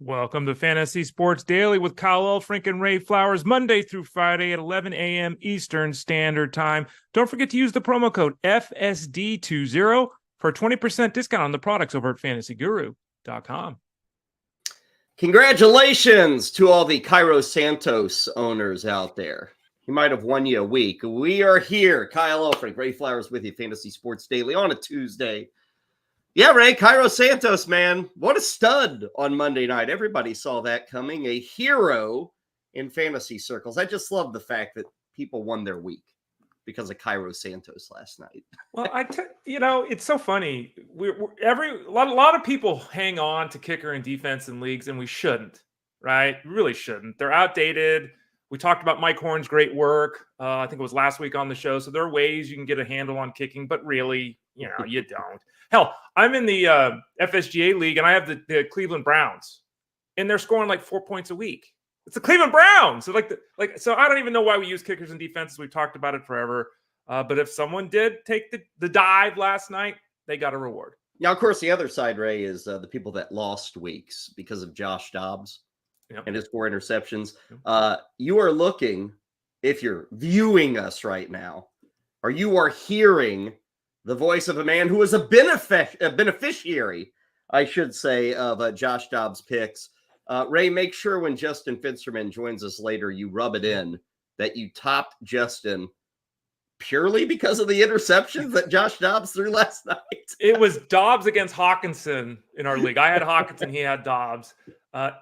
Welcome to Fantasy Sports Daily with Kyle Elfrink and Ray Flowers, Monday through Friday at 11 a.m. Eastern Standard Time. Don't forget to use the promo code FSD20 for a 20% discount on the products over at fantasyguru.com. Congratulations to all the Cairo Santos owners out there. He might have won you a week. We are here. Kyle Elfrink, Ray Flowers with you, Fantasy Sports Daily on a Tuesday. Yeah, Ray, Cairo Santos, man. What a stud on Monday night. Everybody saw that coming. A hero in fantasy circles. I just love the fact that people won their week because of Cairo Santos last night. Well, it's so funny. A lot of people hang on to kicker and defense in leagues, and we shouldn't, right? We really shouldn't. They're outdated. We talked about Mike Horn's great work. I think it was last week on the show. So there are ways you can get a handle on kicking, but really, you don't. Hell, I'm in the FSGA league, and I have the Cleveland Browns, and they're scoring like 4 points a week. It's the Cleveland Browns. So so I don't even know why we use kickers and defenses. We've talked about it forever. But if someone did take the dive last night, they got a reward. Now, of course, the other side, Ray, is the people that lost weeks because of Josh Dobbs and his 4 interceptions. You are looking, if you're viewing us right now, or you are hearing the voice of a man who was a beneficiary, I should say, of Josh Dobbs' picks. Ray, make sure when Justin Fensterman joins us later, you rub it in that you topped Justin purely because of the interceptions that Josh Dobbs threw last night. It was Dobbs against Hawkinson in our league. I had Hawkinson, he had Dobbs.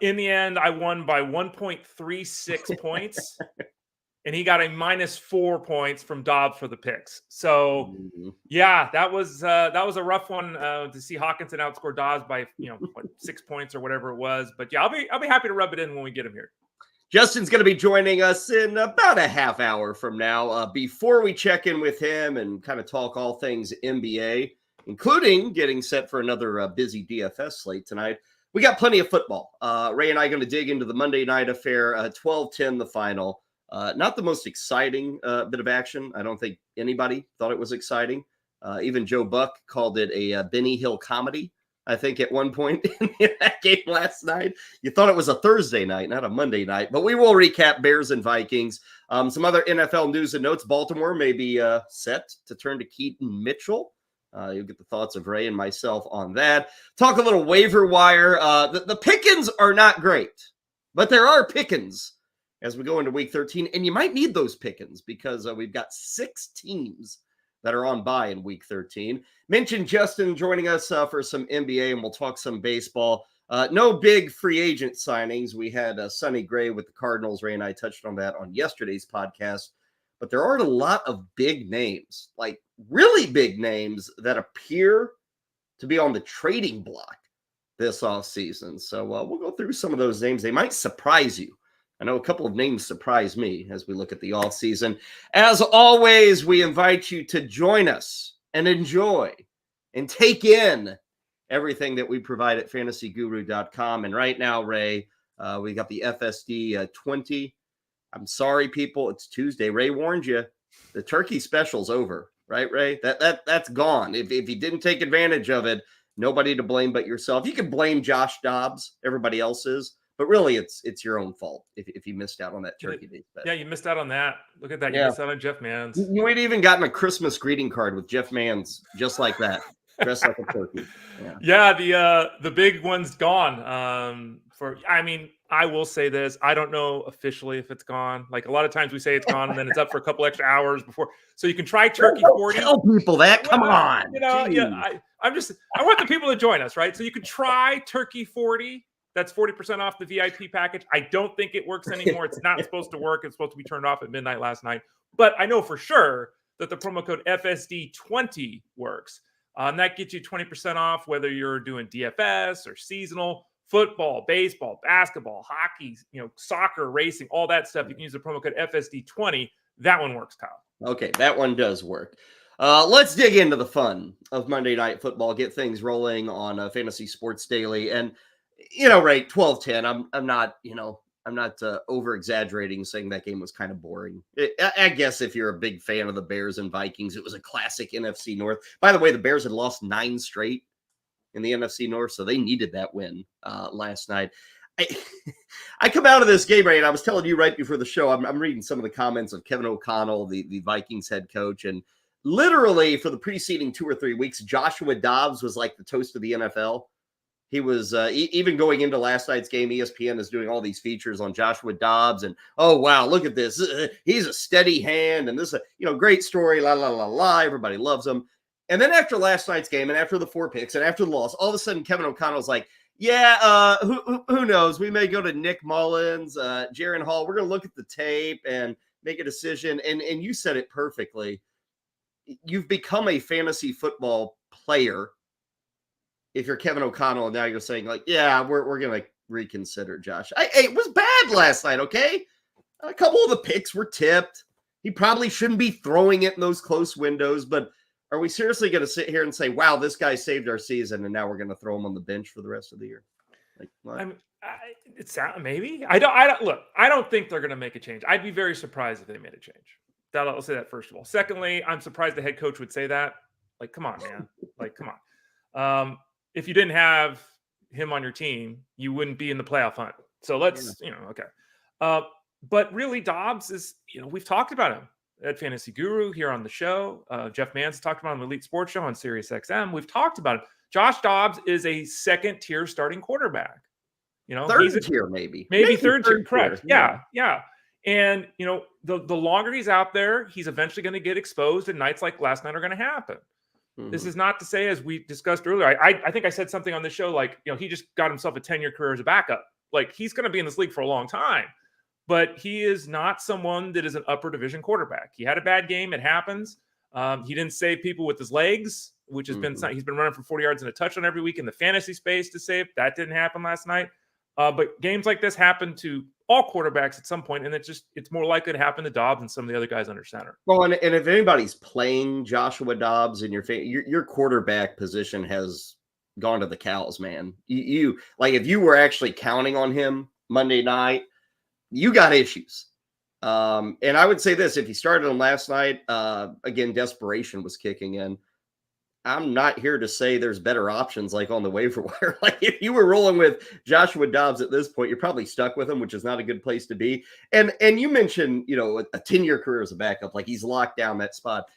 In the end, I won by 1.36 points, and he got a -4 points from Dobbs for the picks. So, yeah, that was a rough one to see Hawkinson outscore Dobbs by 6 points or whatever it was. But yeah, I'll be happy to rub it in when we get him here. Justin's going to be joining us in about a half hour from now. Before we check in with him and kind of talk all things NBA, including getting set for another busy DFS slate tonight, we got plenty of football. Ray and I are going to dig into the Monday night affair, 12-10 the final. Not the most exciting bit of action. I don't think anybody thought it was exciting. Even Joe Buck called it a Benny Hill comedy, I think, at one point in that game last night. You thought it was a Thursday night, not a Monday night. But we will recap Bears and Vikings. Some other NFL news and notes. Baltimore may be set to turn to Keaton Mitchell. You'll get the thoughts of Ray and myself on that. Talk a little waiver wire. The pickings are not great, but there are pickings as we go into week 13. And you might need those pickings because we've got 6 teams that are on bye in week 13. Mentioned Justin joining us for some NBA, and we'll talk some baseball. No big free agent signings. We had Sonny Gray with the Cardinals. Ray and I touched on that on yesterday's podcast. But there are a lot of big names, like really big names, that appear to be on the trading block this offseason. So we'll go through some of those names. They might surprise you. I know a couple of names surprise me as we look at the offseason. As always, we invite you to join us and enjoy and take in everything that we provide at fantasyguru.com. And right now, Ray, we got the FSD 20. I'm sorry, people. It's Tuesday. Ray warned you. The turkey special's over, right, Ray? That's gone. If you didn't take advantage of it, nobody to blame but yourself. You can blame Josh Dobbs. Everybody else is. But really, it's your own fault if you missed out on that turkey day bet. Yeah, you missed out on that. Look at that. You missed out on Jeff Mans. You ain't even gotten a Christmas greeting card with Jeff Mans just like that. Dressed like a turkey. Yeah, the big one's gone. I will say this. I don't know officially if it's gone. Like a lot of times we say it's gone and then it's up for a couple extra hours before. So you can try Turkey 40. Tell people that. Come on. I want the people to join us, right? So you can try Turkey 40. That's 40% off the VIP package. I don't think it works anymore. It's not supposed to work. It's supposed to be turned off at midnight last night. But I know for sure that the promo code FSD20 works. And that gets you 20% off whether you're doing DFS or seasonal, football, baseball, basketball, hockey, soccer, racing, all that stuff. You can use the promo code FSD20. That one works, Kyle. Okay, that one does work. Let's dig into the fun of Monday Night Football, get things rolling on Fantasy Sports Daily. And Ray, 12-10. I'm not over exaggerating saying that game was kind of boring. I guess if you're a big fan of the Bears and Vikings, it was a classic NFC North. By the way, the Bears had lost 9 straight in the NFC North, so they needed that win last night. I come out of this game, Ray, and I was telling you right before the show, I'm reading some of the comments of Kevin O'Connell, the Vikings head coach, and literally for the preceding 2 or 3 weeks, Joshua Dobbs was like the toast of the NFL. He was even going into last night's game. ESPN is doing all these features on Joshua Dobbs, and oh wow, look at this! He's a steady hand, and this, great story. La la la la. Everybody loves him. And then after last night's game, and after the 4 picks, and after the loss, all of a sudden Kevin O'Connell's like, "Yeah, who knows? We may go to Nick Mullins, Jaron Hall. We're going to look at the tape and make a decision." And you said it perfectly. You've become a fantasy football player. If you're Kevin O'Connell and now you're saying like, yeah, we're going to reconsider Josh. It was bad last night, okay? A couple of the picks were tipped. He probably shouldn't be throwing it in those close windows, but are we seriously going to sit here and say, wow, this guy saved our season and now we're going to throw him on the bench for the rest of the year? Like, what? It's maybe. I don't think they're going to make a change. I'd be very surprised if they made a change. I'll say that first of all. Secondly, I'm surprised the head coach would say that. Like, come on, man. Like, come on. If you didn't have him on your team, you wouldn't be in the playoff hunt. So let's, okay. But really, Dobbs is, we've talked about him at Fantasy Guru here on the show. Jeff Mans talked about him on the Elite Sports Show on Sirius XM. We've talked about him. Josh Dobbs is a second-tier starting quarterback. Third tier, maybe third tier. Correct. Yeah. And, the longer he's out there, he's eventually going to get exposed, and nights like last night are going to happen. Mm-hmm. This is not to say, as we discussed earlier, I think I said something on the show, like, he just got himself a 10-year career as a backup. Like, he's going to be in this league for a long time, but he is not someone that is an upper division quarterback. He had a bad game. It happens. He didn't save people with his legs, which has been, he's been running for 40 yards and a touchdown every week in the fantasy space to save. That didn't happen last night. But games like this happen to all quarterbacks at some point, and it's more likely to happen to Dobbs and some of the other guys under center. Well, and if anybody's playing Joshua Dobbs in your quarterback position has gone to the cows, man. You like, if you were actually counting on him Monday night, you got issues. And I would say this: if he started him last night, again, desperation was kicking in. I'm not here to say there's better options like on the waiver wire. Like, if you were rolling with Joshua Dobbs at this point, you're probably stuck with him, which is not a good place to be. And you mentioned, a 10-year career as a backup, like he's locked down that spot.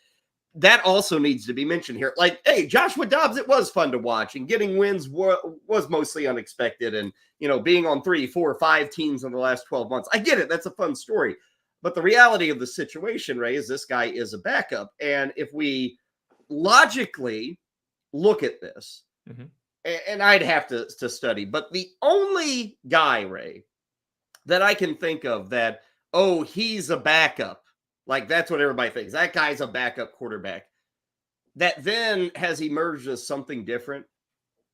That also needs to be mentioned here. Like, hey, Joshua Dobbs, it was fun to watch, and getting wins was mostly unexpected. And, being on 3, 4, 5 teams in the last 12 months, I get it. That's a fun story. But the reality of the situation, Ray, is this guy is a backup. And if we logically look at this, and I'd have to study, but the only guy, Ray, that I can think of that, he's a backup, like that's what everybody thinks, that guy's a backup quarterback, that then has emerged as something different,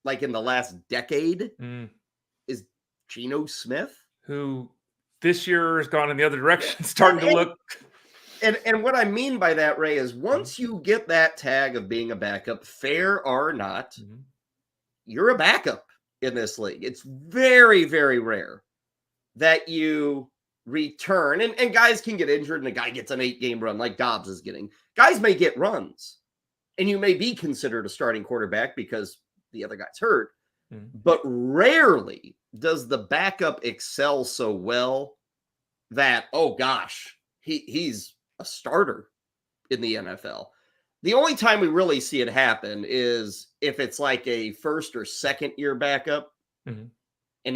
like in the last decade, is Geno Smith, who this year has gone in the other direction, starting to look. And what I mean by that, Ray, is once you get that tag of being a backup, fair or not, you're a backup in this league. It's very, very rare that you return. And guys can get injured and a guy gets an 8-game run like Dobbs is getting. Guys may get runs, and you may be considered a starting quarterback because the other guy's hurt. But rarely does the backup excel so well that, oh, gosh, he's a starter in the NFL. The only time we really see it happen is if it's like a first or second year backup. And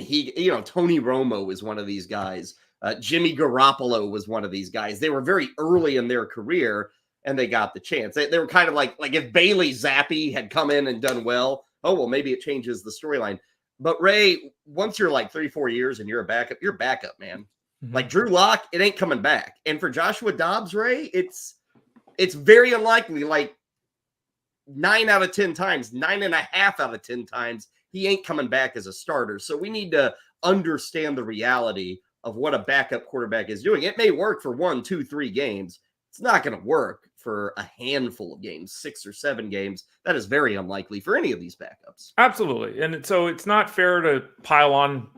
he, Tony Romo is one of these guys. Jimmy Garoppolo was one of these guys. They were very early in their career and they got the chance. They were kind of like if Bailey Zappi had come in and done well, maybe it changes the storyline. But Ray, once you're like 3-4 years and you're a backup, man. Like Drew Lock, it ain't coming back. And for Joshua Dobbs, Ray, it's very unlikely, like 9 out of 10 times, 9.5 out of 10 times, he ain't coming back as a starter. So we need to understand the reality of what a backup quarterback is doing. It may work for 1, 2, 3 games. It's not going to work for a handful of games, 6 or 7 games. That is very unlikely for any of these backups. Absolutely. And so it's not fair to pile on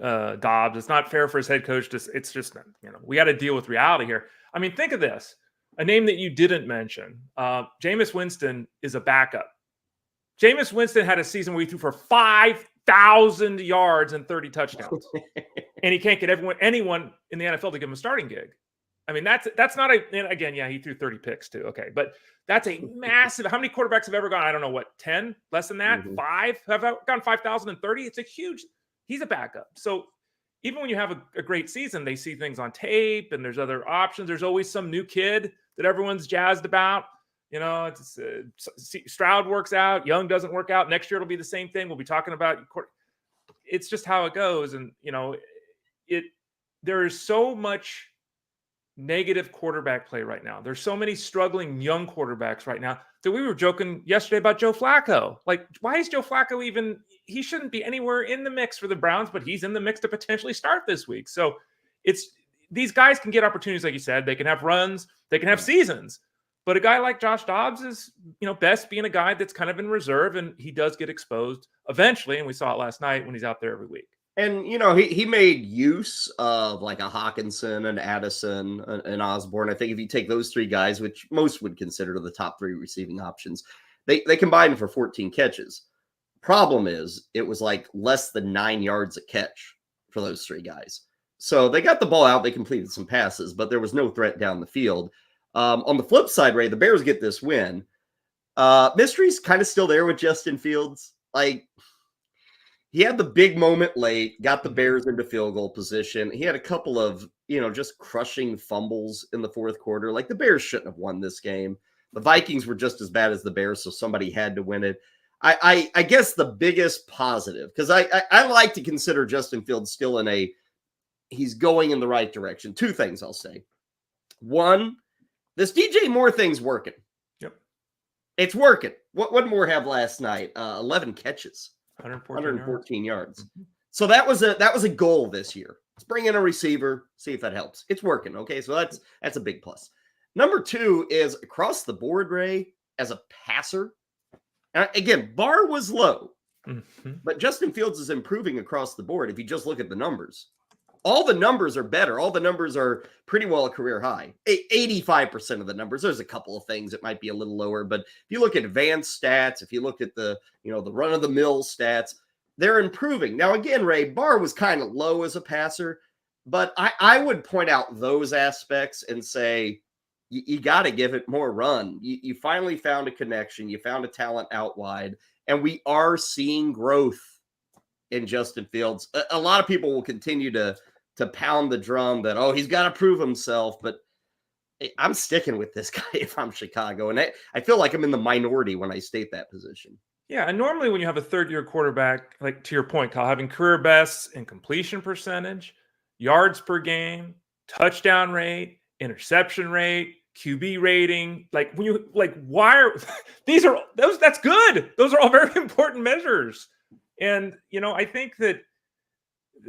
Dobbs. It's not fair for his head coach. It's just, we got to deal with reality here. I mean, think of this. A name that you didn't mention, Jameis Winston is a backup. Jameis Winston had a season where he threw for 5 1,000 yards and 30 touchdowns. And he can't get anyone in the NFL to give him a starting gig. I mean, that's not again, yeah, he threw 30 picks too. Okay. But that's a massive, how many quarterbacks have ever gone? I don't know what, 10, less than that, 5 have gone 5,030. It's a huge, he's a backup. So even when you have a great season, they see things on tape and there's other options. There's always some new kid that everyone's jazzed about. You know, it's Stroud works out, Young doesn't work out. Next year it'll be the same thing. We'll be talking about, it's just how it goes. And, you know, there is so much negative quarterback play right now. There's so many struggling young quarterbacks right now that we were joking yesterday about Joe Flacco. Like, why is Joe Flacco even, he shouldn't be anywhere in the mix for the Browns, but he's in the mix to potentially start this week. So these guys can get opportunities, like you said, they can have runs, they can have seasons, but a guy like Josh Dobbs is, you know, best being a guy that's kind of in reserve, and he does get exposed eventually. And we saw it last night when he's out there every week. And, you know, he made use of like a Hawkinson, an Addison, an Osborne. I think if you take those three guys, which most would consider the top three receiving options, they combined for 14 catches. Problem is, it was like less than 9 yards a catch for those three guys. So they got the ball out. They completed some passes, but there was no threat down the field. On the flip side, Ray, the Bears get this win. Mystery's kind of still there with Justin Fields. Like, he had the big moment late, got the Bears into field goal position. He had a couple of, you know, just crushing fumbles in the fourth quarter. Like, the Bears shouldn't have won this game. The Vikings were just as bad as the Bears, so somebody had to win it. I guess the biggest positive, because I like to consider Justin Fields still he's going in the right direction. Two things I'll say. One, this DJ Moore thing's working. Yep. It's working. What did Moore have last night? 11 catches. 114 yards. Mm-hmm. So that was a goal this year. Let's bring in a receiver, see if that helps. It's working. Okay, so that's a big plus. Number two is across the board, Ray, as a passer. Again, bar was low, but Justin Fields is improving across the board. If you just look at the numbers, all the numbers are better. All the numbers are pretty well a career high. 85% of the numbers. There's a couple of things that might be a little lower, but if you look at advanced stats, if you look at the run of the mill stats, they're improving. Now, again, Ray, bar was kind of low as a passer, but I would point out those aspects and say, you got to give it more run. You finally found a connection. You found a talent out wide, and we are seeing growth in Justin Fields. A lot of people will continue to pound the drum that, oh, he's got to prove himself, but I'm sticking with this guy if I'm Chicago, and I feel like I'm in the minority when I state that position. Yeah, and normally when you have a third-year quarterback, like to your point, Kyle, having career bests in completion percentage, yards per game, touchdown rate, interception rate, QB rating, like when you why are that's good. Those are all very important measures. And I think that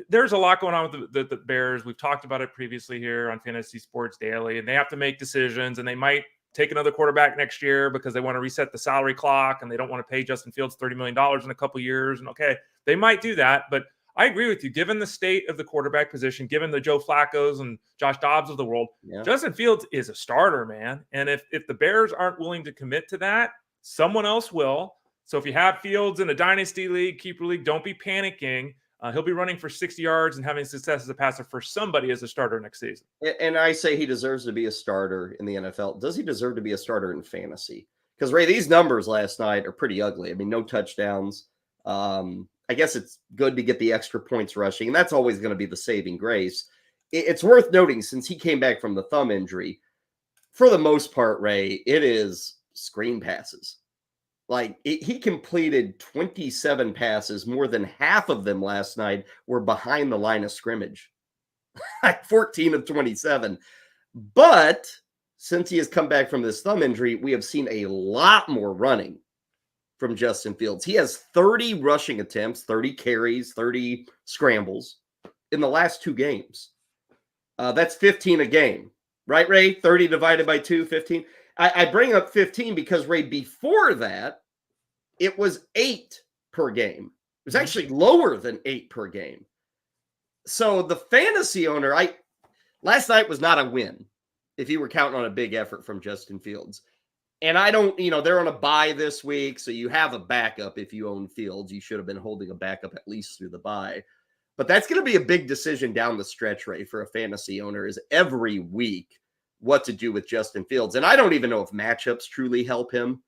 there's a lot going on with the Bears. We've talked about it previously here on Fantasy Sports Daily, and they have to make decisions, and they might take another quarterback next year because they want to reset the salary clock and they don't want to pay Justin Fields $30 million in a couple of years. And okay, they might do that, but I agree with you. Given the state of the quarterback position, given the Joe Flacco's and Josh Dobbs of the world, Justin Fields is a starter, man. And if the Bears aren't willing to commit to that, someone else will. So if you have Fields in a dynasty league, keeper league, don't be panicking. He'll be running for 60 yards and having success as a passer for somebody as a starter next season. And I say he deserves to be a starter in the NFL. Does he deserve to be a starter in fantasy? Because, Ray, these numbers last night are pretty ugly. I mean, no touchdowns. I guess it's good to get the extra points rushing, and that's always going to be the saving grace. It's worth noting, since he came back from the thumb injury, for the most part, Ray, it is screen passes. Like, he completed 27 passes. More than half of them last night were behind the line of scrimmage. 14 of 27. But since he has come back from this thumb injury, we have seen a lot more running from Justin Fields. He has 30 rushing attempts, 30 carries, 30 scrambles in the last 2 games. That's 15 a game. Right, Ray? 30 divided by 2, 15. I bring up 15 because, Ray, before that, it was 8 per game. It was actually lower than 8 per game. So the fantasy owner, last night was not a win if you were counting on a big effort from Justin Fields. And I don't, they're on a bye this week, so you have a backup if you own Fields. You should have been holding a backup at least through the bye. But that's going to be a big decision down the stretch, Ray, for a fantasy owner, is every week what to do with Justin Fields. And I don't even know if matchups truly help him,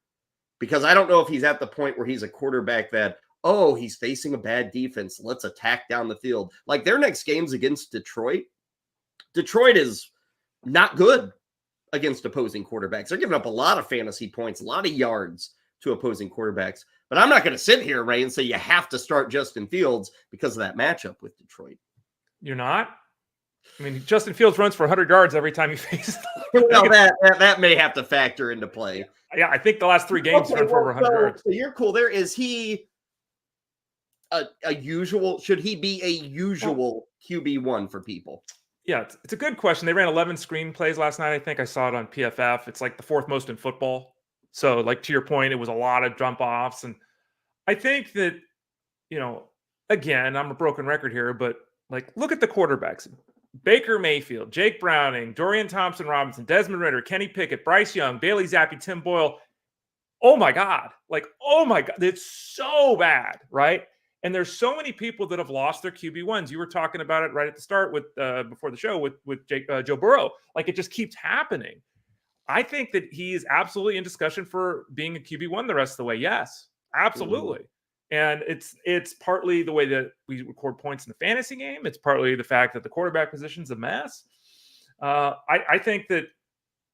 because I don't know if he's at the point where he's a quarterback that, oh, he's facing a bad defense, let's attack down the field. Like their next game's against Detroit. Detroit is not good against opposing quarterbacks. They're giving up a lot of fantasy points, a lot of yards to opposing quarterbacks. But I'm not going to sit here, Ray, and say you have to start Justin Fields because of that matchup with Detroit. You're not? I mean, Justin Fields runs for 100 yards every time he faces. Well, that may have to factor into play. Yeah, I think the last 3 games run for over 100 yards. So you're cool there. Is he a usual? Should he be a usual QB1 for people? Yeah, it's a good question. They ran 11 screen plays last night. I think I saw it on PFF. It's like the 4th most in football. So, like, to your point, it was a lot of jump offs. And I think that, again, I'm a broken record here, but like, look at the quarterbacks: Baker Mayfield, Jake Browning, Dorian Thompson-Robinson, Desmond Ridder, Kenny Pickett, Bryce Young, Bailey Zappi, Tim Boyle. Oh my God. It's so bad, right? And there's so many people that have lost their QB1s. You were talking about it right at the start with before the show with Joe Burrow. Like, it just keeps happening. I think that he is absolutely in discussion for being a QB1 the rest of the way. Yes, absolutely. And it's partly the way that we record points in the fantasy game. It's partly the fact that the quarterback position's a mess. I think that,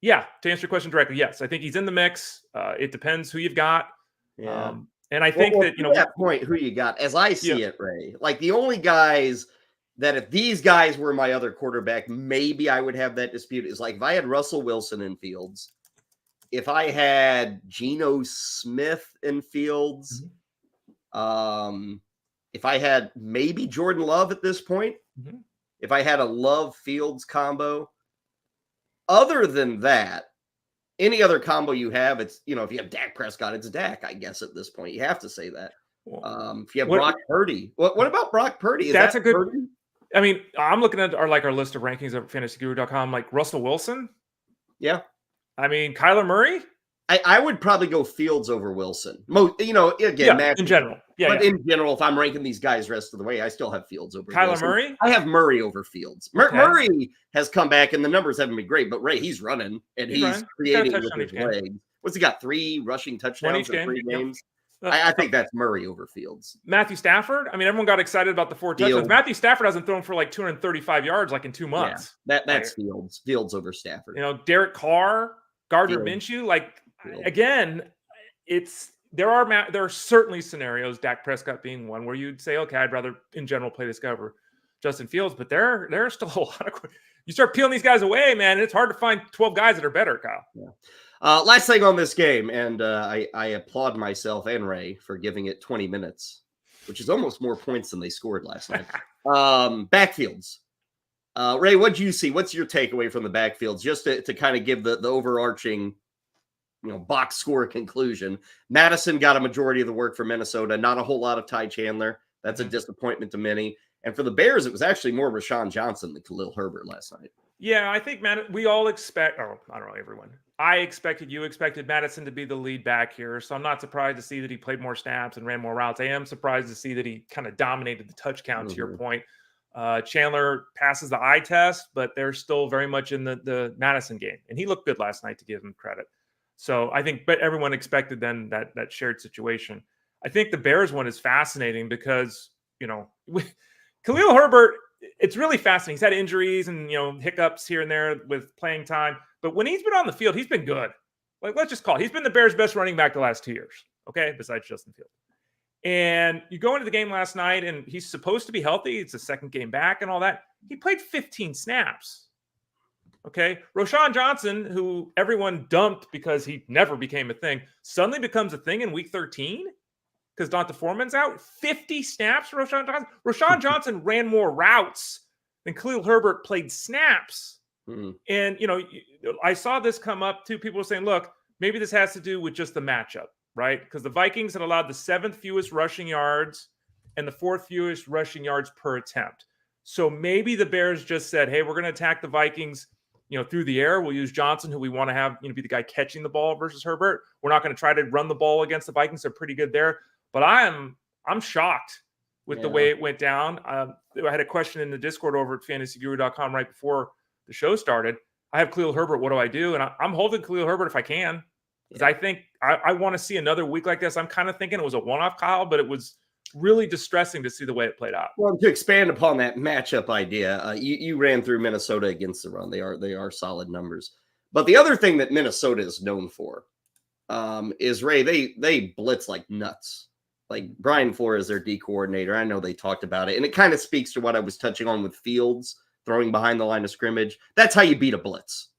to answer your question directly, yes, I think he's in the mix. It depends who you've got. Yeah. And I think that, at that point, who you got, as I see it, Ray, like the only guys that if these guys were my other quarterback, maybe I would have that dispute, is like if I had Russell Wilson in Fields, if I had Geno Smith in Fields, if I had maybe Jordan Love at this point, if I had a Love Fields combo. Other than that, any other combo you have, it's, if you have Dak Prescott, it's Dak, I guess, at this point. You have to say that. If you have Brock Purdy, what about Brock Purdy? That's a good Purdy? I mean, I'm looking at our list of rankings at fantasyguru.com, like Russell Wilson. Yeah. I mean, Kyler Murray. I would probably go Fields over Wilson. Again, in general. But in general, if I'm ranking these guys rest of the way, I still have Fields over Kyler Wilson. Murray? I have Murray over Fields. Murray has come back, and the numbers haven't been great, but Ray, he's running, and he's creating with his legs. What's he got? 3 rushing touchdowns in 3 games? I think that's Murray over Fields. Matthew Stafford? I mean, everyone got excited about the 4 touchdowns. Matthew Stafford hasn't thrown for like 235 yards in 2 months. Yeah, that's Fields. Fields over Stafford. Derek Carr, Gardner Minshew. Again, there are certainly scenarios, Dak Prescott being one, where you'd say, okay, I'd rather in general play this guy over Justin Fields, but there are still a lot of. You start peeling these guys away, man, it's hard to find 12 guys that are better, Kyle. Yeah. Last thing on this game, and I applaud myself and Ray for giving it 20 minutes, which is almost more points than they scored last night. Backfields. Ray, what'd you see? What's your takeaway from the backfields? Just to kind of give the overarching box score conclusion. Madison got a majority of the work for Minnesota. Not a whole lot of Ty Chandler. That's a disappointment to many. And for the Bears, it was actually more Rashawn Johnson than Khalil Herbert last night. Yeah, I think we all expect. Oh, I don't know, everyone. You expected Madison to be the lead back here. So I'm not surprised to see that he played more snaps and ran more routes. I am surprised to see that he kind of dominated the touch count, to your point. Chandler passes the eye test, but they're still very much in the Madison game. And he looked good last night, to give him credit. So I think everyone expected then that shared situation. I think the Bears one is fascinating because, Khalil Herbert, it's really fascinating. He's had injuries and, hiccups here and there with playing time. But when he's been on the field, he's been good. Let's just call it. He's been the Bears' best running back the last 2 years, okay, besides Justin Fields. And you go into the game last night, and he's supposed to be healthy. It's a second game back and all that. He played 15 snaps. Okay, Rashawn Johnson, who everyone dumped because he never became a thing, suddenly becomes a thing in week 13 because Donta Foreman's out. 50 snaps for Rashawn Johnson. Rashawn Johnson ran more routes than Khalil Herbert played snaps. And, I saw this come up too. People were saying, look, maybe this has to do with just the matchup, right? Because the Vikings had allowed the 7th fewest rushing yards and the 4th fewest rushing yards per attempt. So maybe the Bears just said, hey, we're going to attack the Vikings through the air, we'll use Johnson, who we want to have, be the guy catching the ball versus Herbert. We're not going to try to run the ball against the Vikings. They're pretty good there. But I'm shocked with the way it went down. I had a question in the Discord over at fantasyguru.com right before the show started. I have Khalil Herbert. What do I do? And I'm holding Khalil Herbert if I can, because I think I want to see another week like this. I'm kind of thinking it was a one-off, Kyle, but it was really distressing to see the way it played out. Well, to expand upon that matchup idea, you ran through Minnesota against the run. They are solid numbers. But the other thing that Minnesota is known for is, Ray, they blitz like nuts. Like Brian Flores, their D coordinator, I know they talked about it. And it kind of speaks to what I was touching on with Fields throwing behind the line of scrimmage. That's how you beat a blitz.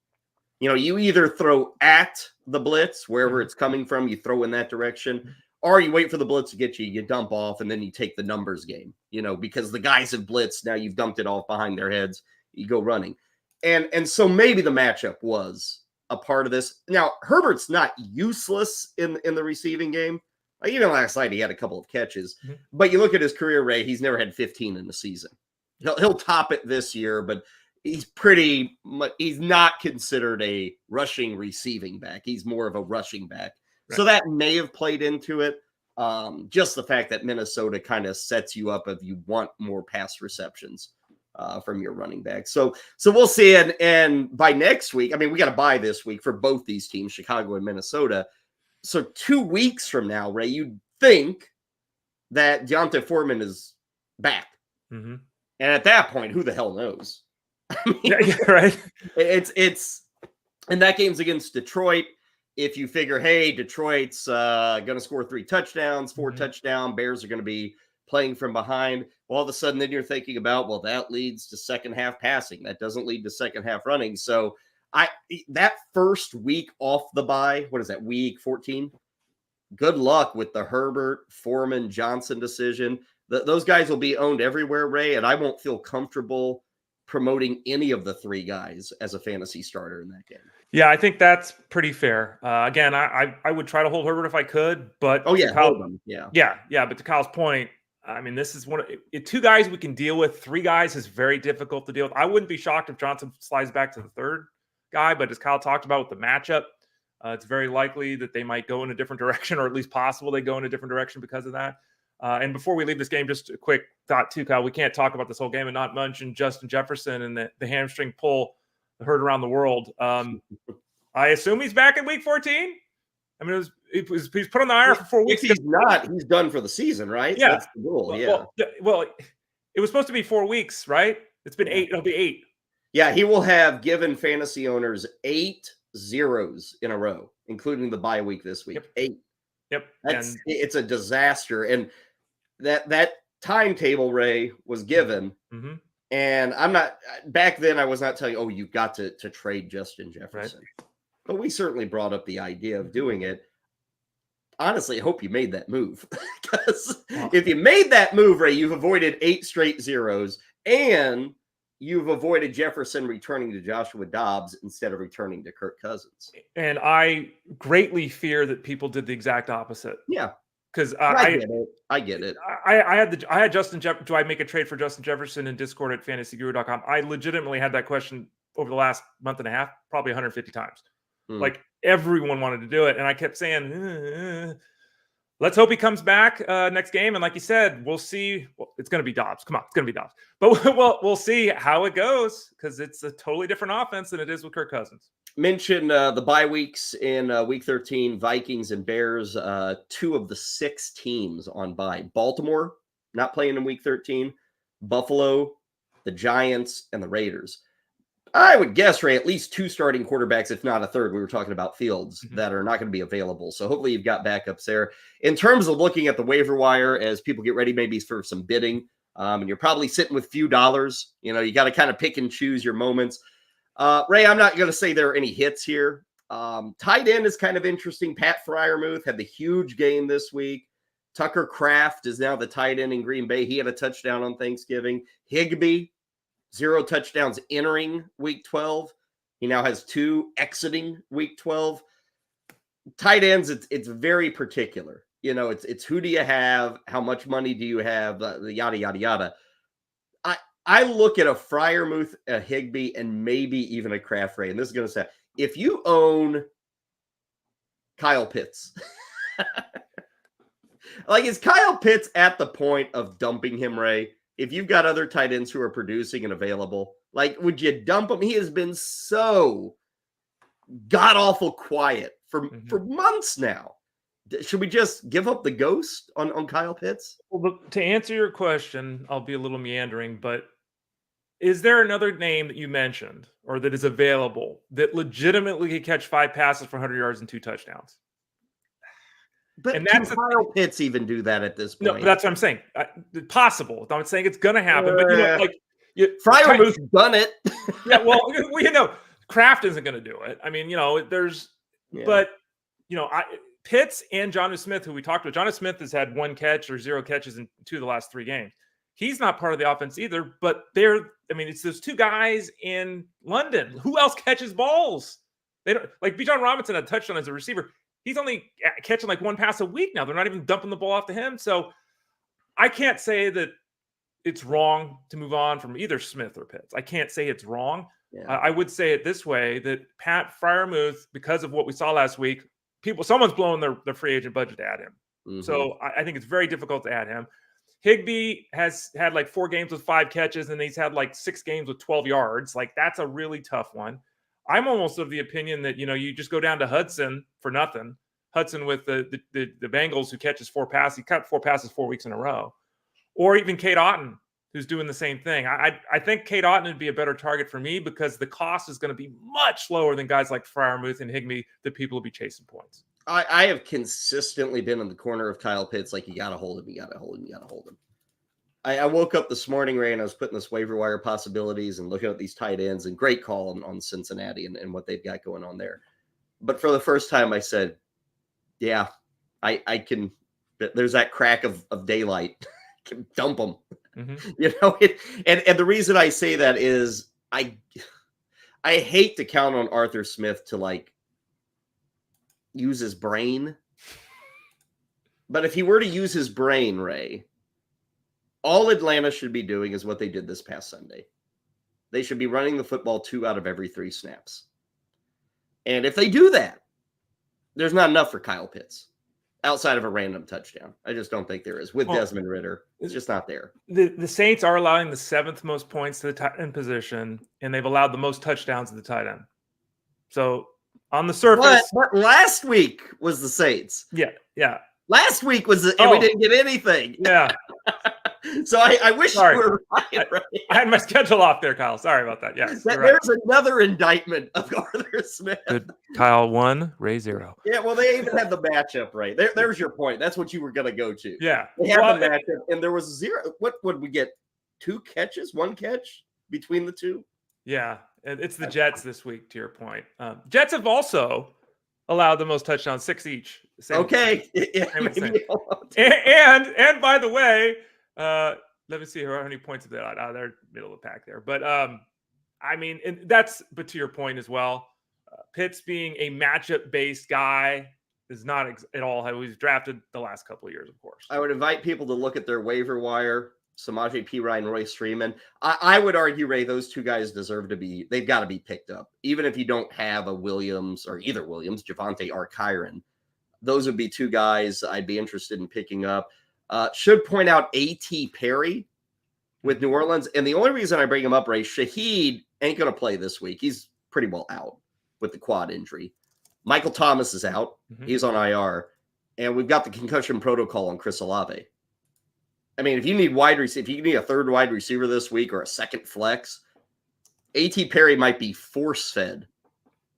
You either throw at the blitz, wherever it's coming from, you throw in that direction, or you wait for the blitz to get you, you dump off, and then you take the numbers game, because the guys have blitzed. Now you've dumped it off behind their heads. You go running. And so maybe the matchup was a part of this. Now, Herbert's not useless in the receiving game. Last night he had a couple of catches, but you look at his career, Ray, he's never had 15 in the season. He'll top it this year, but he's not considered a rushing receiving back. He's more of a rushing back. Right. So that may have played into it. Just the fact that Minnesota kind of sets you up if you want more pass receptions from your running back. So we'll see. And by next week, we got to bye this week for both these teams, Chicago and Minnesota. So 2 weeks from now, Ray, you'd think that Deontay Foreman is back. Mm-hmm. And at that point, who the hell knows? Right. It's and that game's against Detroit. If you figure, hey, Detroit's going to score 3 touchdowns, 4 touchdowns, Bears are going to be playing from behind. All of a sudden, then you're thinking about, well, that leads to second half passing. That doesn't lead to second half running. So that first week off the bye, what is that, week 14? Good luck with the Herbert, Foreman, Johnson decision. Those guys will be owned everywhere, Ray, and I won't feel comfortable promoting any of the 3 guys as a fantasy starter in that game. Yeah, I think that's pretty fair. Again, I would try to hold Herbert if I could, but hold him. Yeah. But to Kyle's point, this is 2 guys we can deal with. 3 guys is very difficult to deal with. I wouldn't be shocked if Johnson slides back to the 3rd guy, but as Kyle talked about with the matchup, it's very likely that they might go in a different direction, or at least possible they go in a different direction because of that. And before we leave this game, just a quick thought too, Kyle. We can't talk about this whole game and not mention Justin Jefferson and the hamstring pull heard around the world. I assume he's back in week 14. He's put on the IR for 4 weeks. If he's not, he's done for the season, right? Yeah. That's the rule. Well, it was supposed to be 4 weeks, right? It's been 8. It'll be 8. Yeah, he will have given fantasy owners 8 zeros in a row, including the bye week this week. Yep. 8. Yep. It's a disaster. And that timetable, Ray, was given. Mm-hmm. And back then I was not telling you, you've got to trade Justin Jefferson. Right. But we certainly brought up the idea of doing it. Honestly, I hope you made that move. Because if you made that move, Ray, you've avoided 8 straight zeros, and you've avoided Jefferson returning to Joshua Dobbs instead of returning to Kirk Cousins. And I greatly fear that people did the exact opposite. Yeah. Because I get it. I had Justin Jefferson. Do I make a trade for Justin Jefferson in Discord at fantasyguru.com? I legitimately had that question over the last month and a half, probably 150 times. Like everyone wanted to do it. And I kept saying, let's hope he comes back next game. And like you said, we'll see. Well, it's going to be Dobbs. Come on, it's going to be Dobbs. But we'll see how it goes, because it's a totally different offense than it is with Kirk Cousins. Mention the bye weeks in week 13, Vikings and Bears, 2 of the 6 teams on bye. Baltimore, not playing in week 13. Buffalo, the Giants, and the Raiders. I would guess, Ray, at least 2 starting quarterbacks, if not a third. We were talking about Fields, that are not going to be available. So hopefully you've got backups there. In terms of looking at the waiver wire as people get ready, maybe for some bidding, and you're probably sitting with few dollars, you got to kind of pick and choose your moments. Ray, I'm not going to say there are any hits here. Tight end is kind of interesting. Pat Freiermuth had the huge game this week. Tucker Kraft is now the tight end in Green Bay. He had a touchdown on Thanksgiving. Higbee, 0 touchdowns entering week 12. He now has 2 exiting week 12. Tight ends, it's very particular. It's who do you have? How much money do you have? Yada, yada, yada. I look at a Freiermuth, a Higbee, and maybe even a Kraft Ray. And this is going to say, if you own Kyle Pitts, like, is Kyle Pitts at the point of dumping him, Ray? If you've got other tight ends who are producing and available, like, would you dump him? He has been so god-awful quiet for months now. Should we just give up the ghost on Kyle Pitts? Well, to answer your question, I'll be a little meandering, but is there another name that you mentioned or that is available that legitimately could catch 5 passes for 100 yards and 2 touchdowns? But and can Kyle Pitts even do that at this point? No, that's what I'm saying. Possible. I'm not saying it's going to happen, but Freiermuth's done it. Yeah, well, Kraft isn't going to do it. I mean, but Pitts and Jonnu Smith, who we talked about. Jonnu Smith has had 1 catch or 0 catches in 2 of the last 3 games. He's not part of the offense either, but it's those 2 guys in London. Who else catches balls? They don't, like Bijan Robinson had a touchdown as a receiver. He's only catching like 1 pass a week now. They're not even dumping the ball off to him. So I can't say that it's wrong to move on from either Smith or Pitts. I can't say it's wrong. Yeah. I would say it this way, that Pat Freiermuth, because of what we saw last week, someone's blowing their free agent budget to add him. Mm-hmm. So I think it's very difficult to add him. Higbee has had like 4 games with 5 catches, and he's had like 6 games with 12 yards. Like, that's a really tough one. I'm almost of the opinion that, you just go down to Hudson for nothing. Hudson with the Bengals, who catches 4 passes. He caught 4 passes 4 weeks in a row. Or even Cade Otton, who's doing the same thing. I think Cade Otton would be a better target for me because the cost is going to be much lower than guys like Freiermuth and Higbee that people will be chasing points. I have consistently been in the corner of Kyle Pitts, like, you got to hold him, you got to hold him, you got to hold him. I woke up this morning, Ray, and I was putting this waiver wire possibilities and looking at these tight ends, and great call on Cincinnati and what they've got going on there. But for the first time, I said, yeah, I can. There's that crack of daylight. I can dump them. Mm-hmm. And the reason I say that is I hate to count on Arthur Smith to, like, use his brain. But if he were to use his brain, Ray, all Atlanta should be doing is what they did this past Sunday. They should be running the football 2 out of every 3 snaps. And if they do that, there's not enough for Kyle Pitts outside of a random touchdown. I just don't think there is. With Desmond Ridder, it's just not there. The Saints are allowing the 7th most points to the tight end position, and they've allowed the most touchdowns to the tight end. So on the surface. But last week was the Saints. Yeah. Last week was and we didn't get anything. Yeah. So I wish you were right. I had my schedule off there, Kyle. Sorry about that. Yes. There's another indictment of Arthur Smith. Good. Kyle 1, Ray 0. Yeah, well, they even had the matchup right. There's your point. That's what you were going to go to. Yeah. They had the matchup, and there was 0. What would we get? 2 catches? 1 catch between the 2? Yeah. It's the Jets this week, to your point. Jets have also allowed the most touchdowns, 6 each. Okay. And by the way, let me see how many points have they allowed. They're middle of the pack there. But but to your point as well, Pitts being a matchup-based guy is not at all how he's drafted the last couple of years, of course. I would invite people to look at their waiver wire. Samaje Perine, Royce Freeman. I would argue, Ray, those 2 guys they've got to be picked up. Even if you don't have a Williams or either Williams, Javonte or Kyron, those would be 2 guys I'd be interested in picking up. Should point out A.T. Perry with New Orleans. And the only reason I bring him up, Ray, Shaheed ain't going to play this week. He's pretty well out with the quad injury. Michael Thomas is out. Mm-hmm. He's on IR. And we've got the concussion protocol on Chris Olave. I mean, if you need if you need a 3rd wide receiver this week or a 2nd flex, A.T. Perry might be force-fed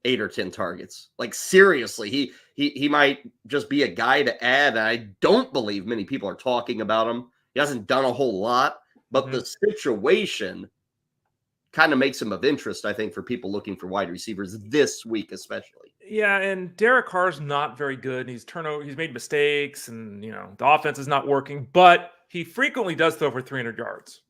8 or 10 targets. Like, seriously, he might just be a guy to add. And I don't believe many people are talking about him. He hasn't done a whole lot, but the situation kind of makes him of interest, I think, for people looking for wide receivers this week, especially. Yeah, and Derek Carr's not very good. He's made mistakes, and the offense is not working, but he frequently does throw for 300 yards.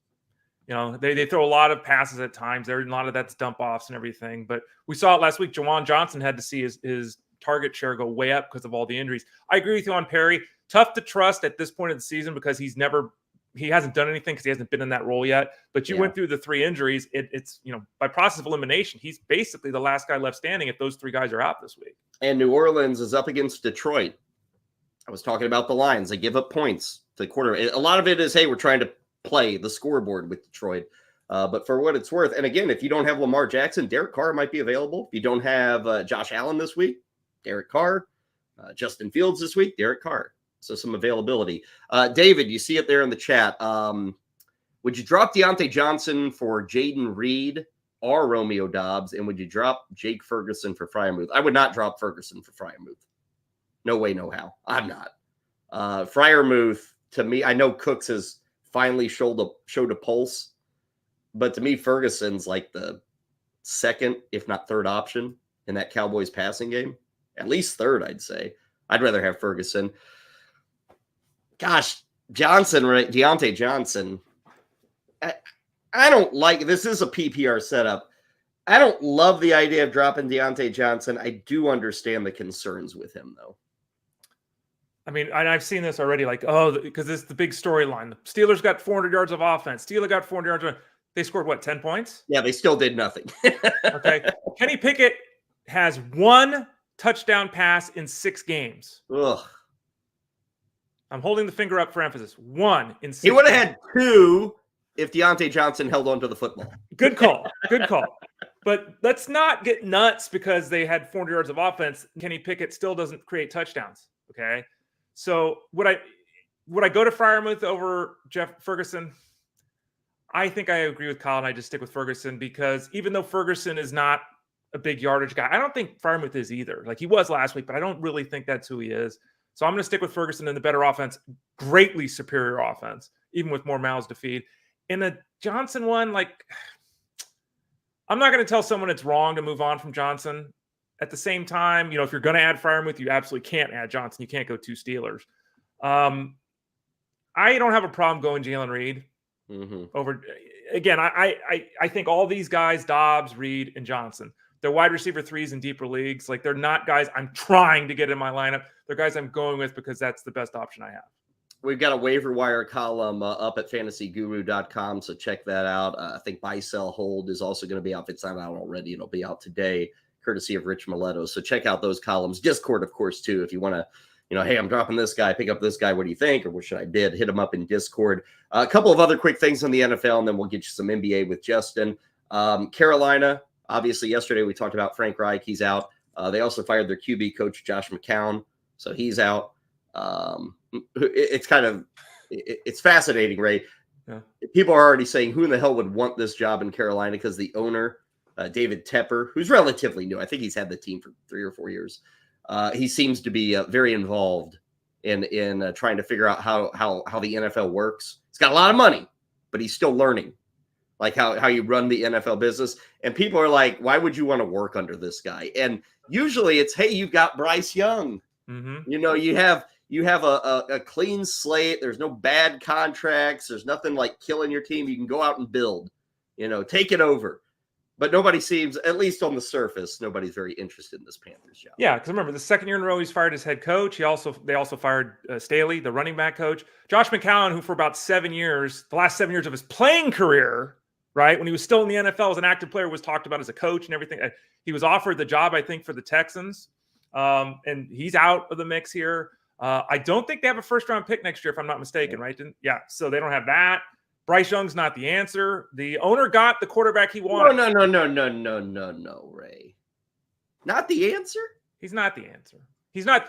They throw a lot of passes at times. There a lot of that's dump offs and everything. But we saw it last week. Jawan Johnson had to see his target share go way up because of all the injuries. I agree with you on Perry. Tough to trust at this point of the season because he's never he hasn't done anything because he hasn't been in that role yet. But you went through the 3 injuries. It's by process of elimination, he's basically the last guy left standing if those 3 guys are out this week. And New Orleans is up against Detroit. I was talking about the lines. They give up points to the quarter. A lot of it is, hey, we're trying to play the scoreboard with Detroit. But for what it's worth, and again, if you don't have Lamar Jackson, Derek Carr might be available. If you don't have Josh Allen this week, Derek Carr. Justin Fields this week, Derek Carr. So some availability. David, you see it there in the chat. Would you drop Deontay Johnson for Jaden Reed or Romeo Dobbs? And would you drop Jake Ferguson for Freiermuth? I would not drop Ferguson for Freiermuth. No way, no how. I'm not. Freiermuth, to me, I know Cooks has finally showed a pulse. But to me, Ferguson's like the second, if not third option in that Cowboys passing game. At least third, I'd say. I'd rather have Ferguson. Gosh, Johnson, right? Deontay Johnson. I don't like, this is a PPR setup. I don't love the idea of dropping Deontay Johnson. I do understand the concerns with him, though. I mean, and I've seen this already, like, because it's the big storyline. The Steelers got 400 yards of offense. Steelers got 400 yards. They scored, what, 10 points? Yeah, they still did nothing. Okay. Kenny Pickett has 1 touchdown pass in 6 games. Ugh. I'm holding the finger up for emphasis. 1 in 6 He would have had 2 if Deontay Johnson held on to the football. Good call. Good call. But let's not get nuts because they had 400 yards of offense. Kenny Pickett still doesn't create touchdowns. Okay. So would I go to Freiermuth over Jeff Ferguson? I think I agree with Kyle, and I just stick with Ferguson because even though Ferguson is not a big yardage guy, I don't think Freiermuth is either. Like he was last week, but I don't really think that's who he is. So I'm going to stick with Ferguson in the better offense, greatly superior offense, even with more mouths to feed. In the Johnson one, like I'm not going to tell someone it's wrong to move on from Johnson. At the same time, if you're going to add Freiermuth, you absolutely can't add Johnson. You can't go 2 Steelers. I don't have a problem going Jalen Reed over. Again, I think all these guys, Dobbs, Reed, and Johnson, they're wide receiver 3s in deeper leagues. Like they're not guys I'm trying to get in my lineup. They're guys I'm going with because that's the best option I have. We've got a waiver wire column up at fantasyguru.com, so check that out. I think buy, sell, hold is also going to be out. If it's not out already, it'll be out today, courtesy of Rich Mileto. So check out those columns. Discord, of course, too. If you want to, hey, I'm dropping this guy, pick up this guy. What do you think? Or what should I bid? Hit him up in Discord. A couple of other quick things on the NFL, and then we'll get you some NBA with Justin. Carolina, obviously, yesterday we talked about Frank Reich. He's out. They also fired their QB coach, Josh McCown. So he's out. It's fascinating, Ray. Yeah. People are already saying who in the hell would want this job in Carolina because the owner, David Tepper, who's relatively new. I think he's had the team for 3 or 4 years. He seems to be very involved in trying to figure out how the NFL works. He's got a lot of money, but he's still learning, like how you run the NFL business. And people are like, why would you want to work under this guy? And usually it's, hey, you've got Bryce Young. Mm-hmm. You have a clean slate. There's no bad contracts. There's nothing like killing your team. You can go out and build, take it over. But nobody seems, at least on the surface, nobody's very interested in this Panthers job. Yeah, because remember, the second year in a row he's fired his head coach. They also fired Staley, the running back coach. Josh McCown, who for about 7 years, the last 7 years of his playing career, right, when he was still in the NFL as an active player, was talked about as a coach and everything. He was offered the job, I think, for the Texans. And he's out of the mix here. I don't think they have a first-round pick next year, if I'm not mistaken, right? So they don't have that. Bryce Young's not the answer. The owner got the quarterback he wanted. No, Ray. Not the answer? He's not the answer. He's not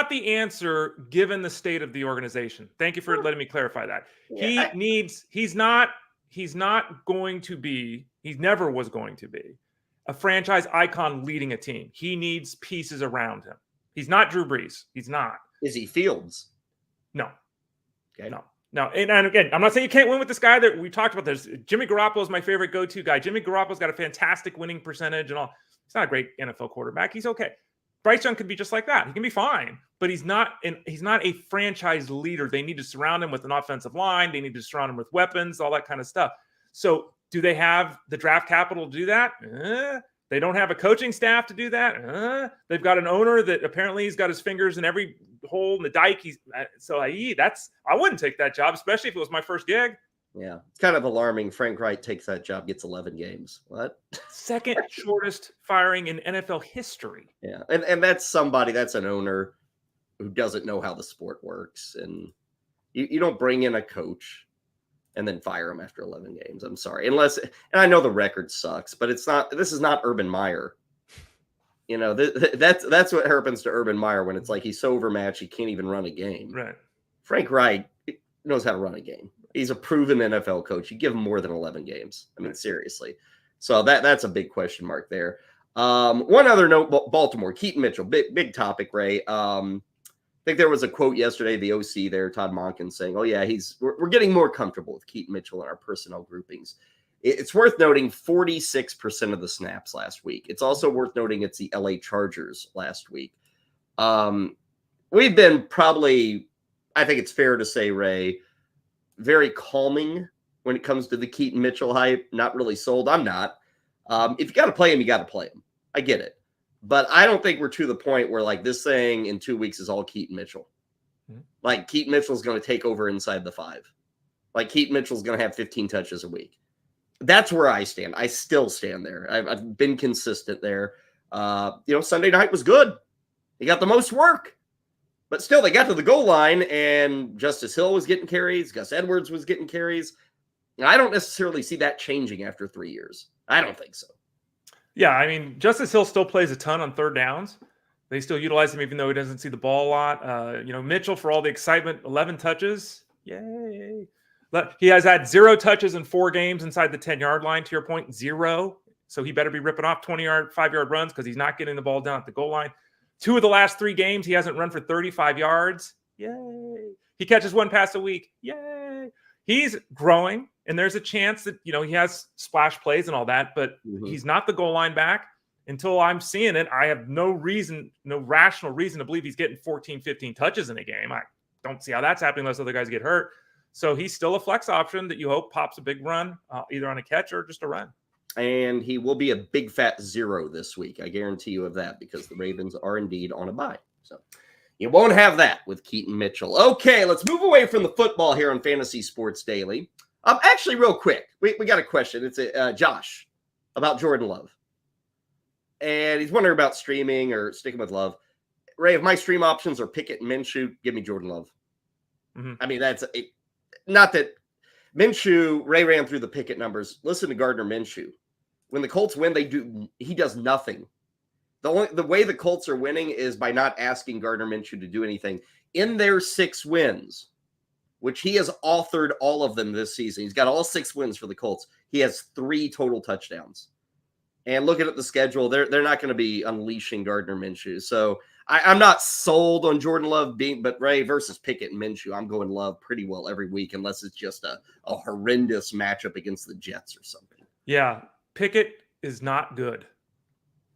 the answer given the state of the organization. Thank you for letting me clarify that. Yeah. He's not going to be, he never was going to be a franchise icon leading a team. He needs pieces around him. He's not Drew Brees. He's not. Is he Fields? No. Okay. No. And again, I'm not saying you can't win with this guy that we talked about. There's Jimmy Garoppolo is my favorite go-to guy. Jimmy Garoppolo's got a fantastic winning percentage and all. He's not a great NFL quarterback. He's okay. Bryce Young could be just like that. He can be fine, but he's not a franchise leader. They need to surround him with an offensive line. They need to surround him with weapons, all that kind of stuff. So do they have the draft capital to do that? They don't have a coaching staff to do that. They've got an owner that apparently he's got his fingers in every hole in the dike. I wouldn't take that job, especially if it was my first gig. Yeah, it's kind of alarming. Frank Wright takes that job, gets 11 games. What? Second shortest firing in NFL history. Yeah, and that's an owner who doesn't know how the sport works. And you don't bring in a coach and then fire him after 11 games. I'm sorry. And I know the record sucks, but this is not Urban Meyer. That's what happens to Urban Meyer when it's like he's so overmatched he can't even run a game. Right. Frank Wright knows how to run a game. He's a proven NFL coach. You give him more than 11 games. I mean, seriously. So that's a big question mark there. One other note, Baltimore, Keaton Mitchell, big topic, Ray. I think there was a quote yesterday, the OC there, Todd Monken, saying, oh, yeah, we're getting more comfortable with Keaton Mitchell in our personnel groupings. It's worth noting 46% of the snaps last week. It's also worth noting it's the LA Chargers last week. We've been probably, I think it's fair to say, Ray, very calming when it comes to the Keaton Mitchell hype. Not really sold. I'm not. If you got to play him, you got to play him. I get it. But I don't think we're to the point where like this thing in 2 weeks is all Keaton Mitchell. Like Keaton Mitchell's going to take over inside the 5. Like Keaton Mitchell's going to have 15 touches a week. That's where I stand. I still stand there. I've been consistent there. Sunday night was good. He got the most work. But still, they got to the goal line, and Justice Hill was getting carries. Gus Edwards was getting carries. And I don't necessarily see that changing after 3 years. I don't think so. Yeah, I mean, Justice Hill still plays a ton on third downs. They still utilize him even though he doesn't see the ball a lot. Mitchell, for all the excitement, 11 touches. Yay. He has had 0 touches in 4 games inside the 10-yard line, to your point, 0. So he better be ripping off 20-yard, 5-yard runs because he's not getting the ball down at the goal line. 2 of the last 3 games, he hasn't run for 35 yards. Yay. He catches 1 pass a week. Yay. He's growing, and there's a chance that, he has splash plays and all that, but he's not the goal line back. Until I'm seeing it, I have no rational reason to believe he's getting 14, 15 touches in a game. I don't see how that's happening unless other guys get hurt. So he's still a flex option that you hope pops a big run, either on a catch or just a run. And he will be a big fat 0 this week. I guarantee you of that because the Ravens are indeed on a bye. So you won't have that with Keaton Mitchell. Okay, let's move away from the football here on Fantasy Sports Daily. Actually, real quick, we got a question. It's Josh about Jordan Love. And he's wondering about streaming or sticking with Love. Ray, if my stream options are Pickett and Minshew, give me Jordan Love. I mean, not that Minshew, Ray ran through the Pickett numbers. Listen to Gardner Minshew. When the Colts win, he does nothing. The way the Colts are winning is by not asking Gardner Minshew to do anything. In their 6 wins, which he has authored all of them this season, he's got all 6 wins for the Colts. He has 3 total touchdowns. And looking at the schedule, they're not going to be unleashing Gardner Minshew. So I'm not sold on Jordan Love but Ray versus Pickett and Minshew, I'm going Love pretty well every week, unless it's just a horrendous matchup against the Jets or something. Yeah, Pickett is not good.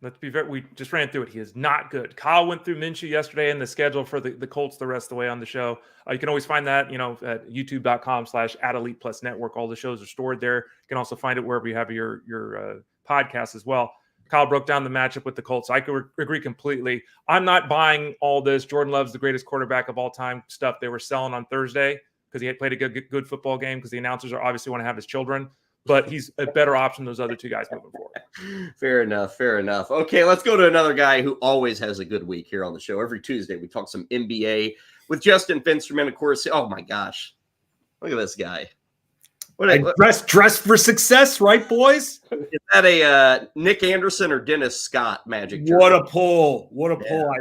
Let's be fair. We just ran through it. He is not good. Kyle went through Minshew yesterday in the schedule for the Colts the rest of the way on the show. You can always find that, at youtube.com/@ElitePlusNetwork. All the shows are stored there. You can also find it wherever you have your podcast as well. Kyle broke down the matchup with the Colts. I could agree completely. I'm not buying all this Jordan Love's the greatest quarterback of all time stuff they were selling on Thursday because he had played a good football game because the announcers are obviously want to have his children. But he's a better option than those other 2 guys moving forward. Fair enough. Okay, let's go to another guy who always has a good week here on the show. Every Tuesday, we talk some NBA with Justin Fensterman, of course. Oh, my gosh. Look at this guy. Dress for success, right, boys? Is that a Nick Anderson or Dennis Scott magic jersey? What a pull.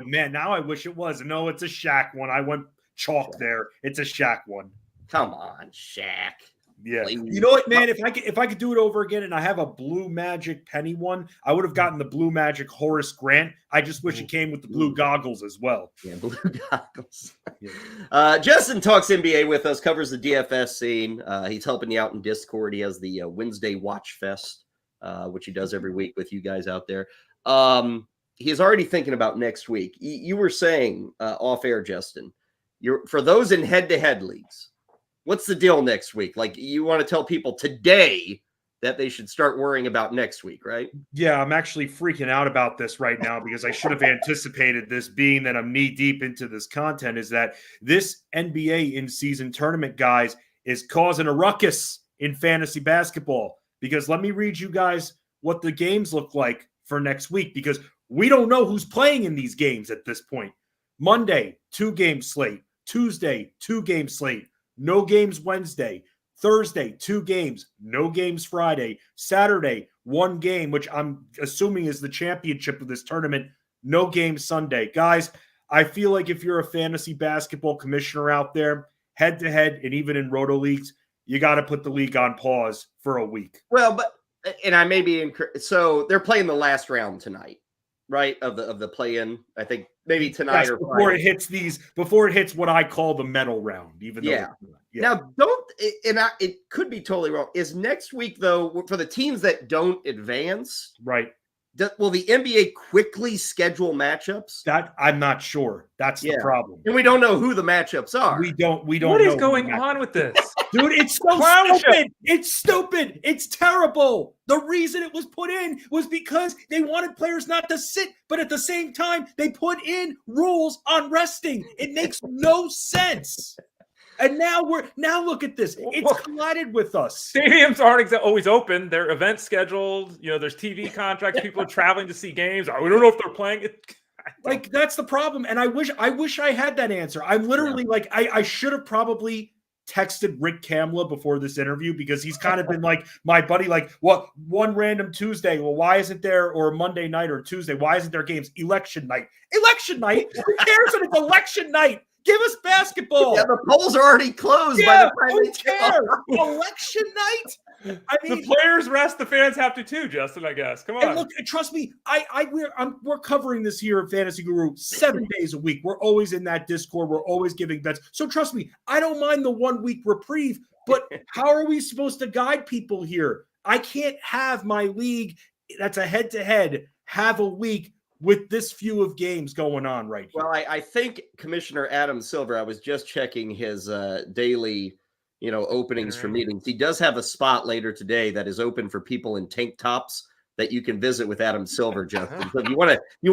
Man, now I wish it was. No, it's a Shaq one. I went chalk there. It's a Shaq one. Come on, Shaq. Yeah. You know what, man? If I could do it over again and I have a Blue Magic penny one, I would have gotten the Blue Magic Horace Grant. I just wish it came with the blue goggles as well. Yeah, blue goggles. Justin talks NBA with us, covers the DFS scene. He's helping you out in Discord. He has the Wednesday Watch Fest, which he does every week with you guys out there. He's already thinking about next week. You were saying off air, Justin, for those in head-to-head leagues, what's the deal next week? Like, you want to tell people today that they should start worrying about next week, right? Yeah, I'm actually freaking out about this right now because I should have anticipated this, being that I'm knee deep into this content, is that this NBA in-season tournament, guys, is causing a ruckus in fantasy basketball. Because let me read you guys what the games look like for next week, because we don't know who's playing in these games at this point. Monday, 2-game slate. Tuesday, 2-game slate. No games Wednesday. Thursday, 2 games. No games Friday. Saturday, 1 game, which I'm assuming is the championship of this tournament. No game Sunday. Guys, I feel like if you're a fantasy basketball commissioner out there, head-to-head and even in roto leagues, you got to put the league on pause for a week. Well, and I may be so they're playing the last round tonight, right? Of the play-in. I think maybe tonight or before Friday. Before it hits what I call the medal round, even though Now it could be totally wrong. Is next week though for the teams that don't advance, right? Will the NBA quickly schedule matchups? That I'm not sure. That's the problem. And we don't know who the matchups are. We don't What know is going on with this? Dude, it's so stupid. It's stupid. It's terrible. The reason it was put in was because they wanted players not to sit, but at the same time, they put in rules on resting. It makes no sense. And now look at this. It's collided with us. Stadiums aren't always open. They're event scheduled. There's TV contracts. People are traveling to see games. We don't know if they're playing it. Like, that's the problem. And I wish I had that answer. I'm literally I should have probably texted Rick Kamla before this interview, because he's kind of been like my buddy, like, what, one random Tuesday, well, why isn't there, or Monday night or Tuesday, why isn't there games? Election night. Who cares when it's election night? Give us basketball. Yeah, the polls are already closed by the time who cares? Election night? I mean, the players rest, the fans have to too, Justin, I guess. Come on. And look, trust me, we're covering this here at Fantasy Guru 7 days a week. We're always in that Discord. We're always giving bets. So trust me, I don't mind the 1 week reprieve, but how are we supposed to guide people here? I can't have my league that's a head-to-head have a week with this few of games going on right here. Well, I think Commissioner Adam Silver, I was just checking his daily, openings for meetings. He does have a spot later today that is open for people in tank tops that you can visit with Adam Silver, Justin. So if you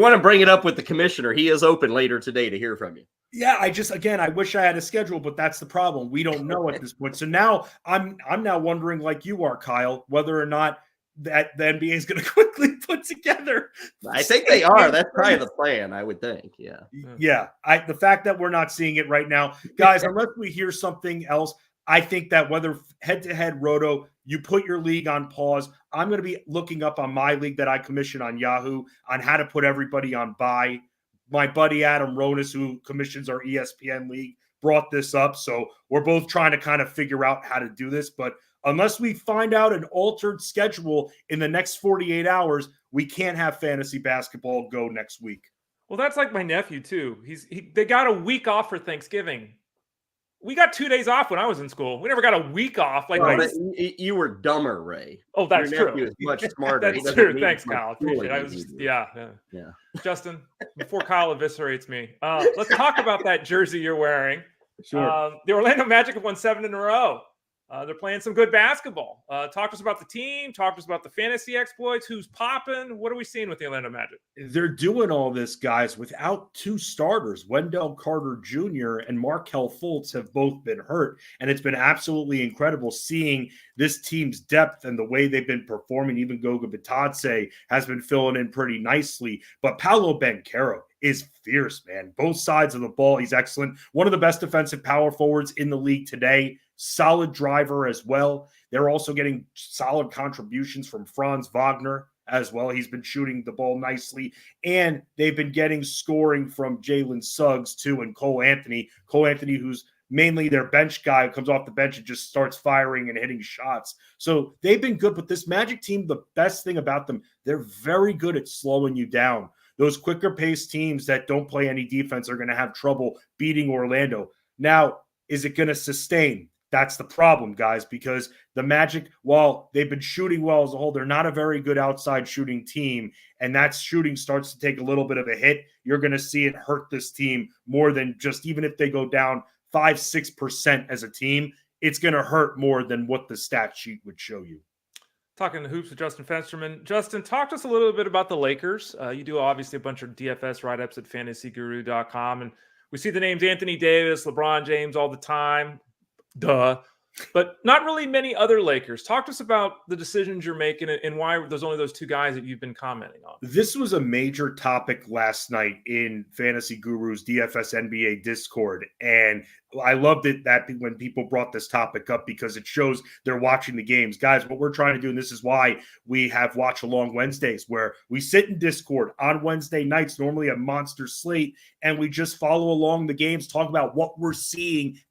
want to bring it up with the commissioner, he is open later today to hear from you. Yeah, I wish I had a schedule, but that's the problem. We don't know at this point. So now I'm now wondering, like you are, Kyle, whether or not that the NBA is going to quickly put together. I think they are. That's probably the plan, I would think. Yeah. Yeah. The fact that we're not seeing it right now, guys, unless we hear something else, I think that whether head-to-head roto, you put your league on pause. I'm going to be looking up on my league that I commission on Yahoo on how to put everybody on bye. My buddy Adam Ronis, who commissions our ESPN league, brought this up. So we're both trying to kind of figure out how to do this. But unless we find out an altered schedule in the next 48 hours, we can't have fantasy basketball go next week. Well, that's like my nephew too. They got a week off for Thanksgiving. We got 2 days off when I was in school. We never got a week off. You were dumber, Ray. Oh, that's Your true. Nephew is much smarter. That's true. Thanks, Kyle. Appreciate it. Yeah. Justin, before Kyle eviscerates me, let's talk about that jersey you're wearing. Sure. The Orlando Magic have won 7 in a row. They're playing some good basketball. Talk to us about the team. Talk to us about the fantasy exploits. Who's popping? What are we seeing with the Orlando Magic? They're doing all this, guys, without 2 starters. Wendell Carter Jr. and Markelle Fultz have both been hurt, and it's been absolutely incredible seeing this team's depth and the way they've been performing. Even Goga Bitadze has been filling in pretty nicely, but Paolo Banchero is fierce, man. Both sides of the ball, he's excellent. One of the best defensive power forwards in the league today. Solid driver as well. They're also getting solid contributions from Franz Wagner as well. He's been shooting the ball nicely. And they've been getting scoring from Jalen Suggs too, and Cole Anthony. Cole Anthony, who's mainly their bench guy, who comes off the bench and just starts firing and hitting shots. So they've been good. But this Magic team, the best thing about them, they're very good at slowing you down. Those quicker paced teams that don't play any defense are going to have trouble beating Orlando. Now, is it going to sustain? That's the problem, guys, because the Magic, while they've been shooting well as a whole, they're not a very good outside shooting team, and that shooting starts to take a little bit of a hit. You're going to see it hurt this team more than just, even if they go down 5-6% as a team, it's going to hurt more than what the stat sheet would show you. Talking hoops with Justin Fensterman. Justin, talk to us a little bit about the Lakers. You do obviously a bunch of DFS write-ups at fantasyguru.com, and we see the names Anthony Davis, LeBron James all the time. Duh. But not really many other Lakers. Talk to us about the decisions you're making and why there's only those two guys that you've been commenting on. This was a major topic last night in Fantasy Guru's DFS NBA Discord. And I loved it that when people brought this topic up because it shows they're watching the games. Guys, what we're trying to do, and this is why we have Watch Along Wednesdays, where we sit in Discord on Wednesday nights, normally a monster slate, and we just follow along the games, talk about what we're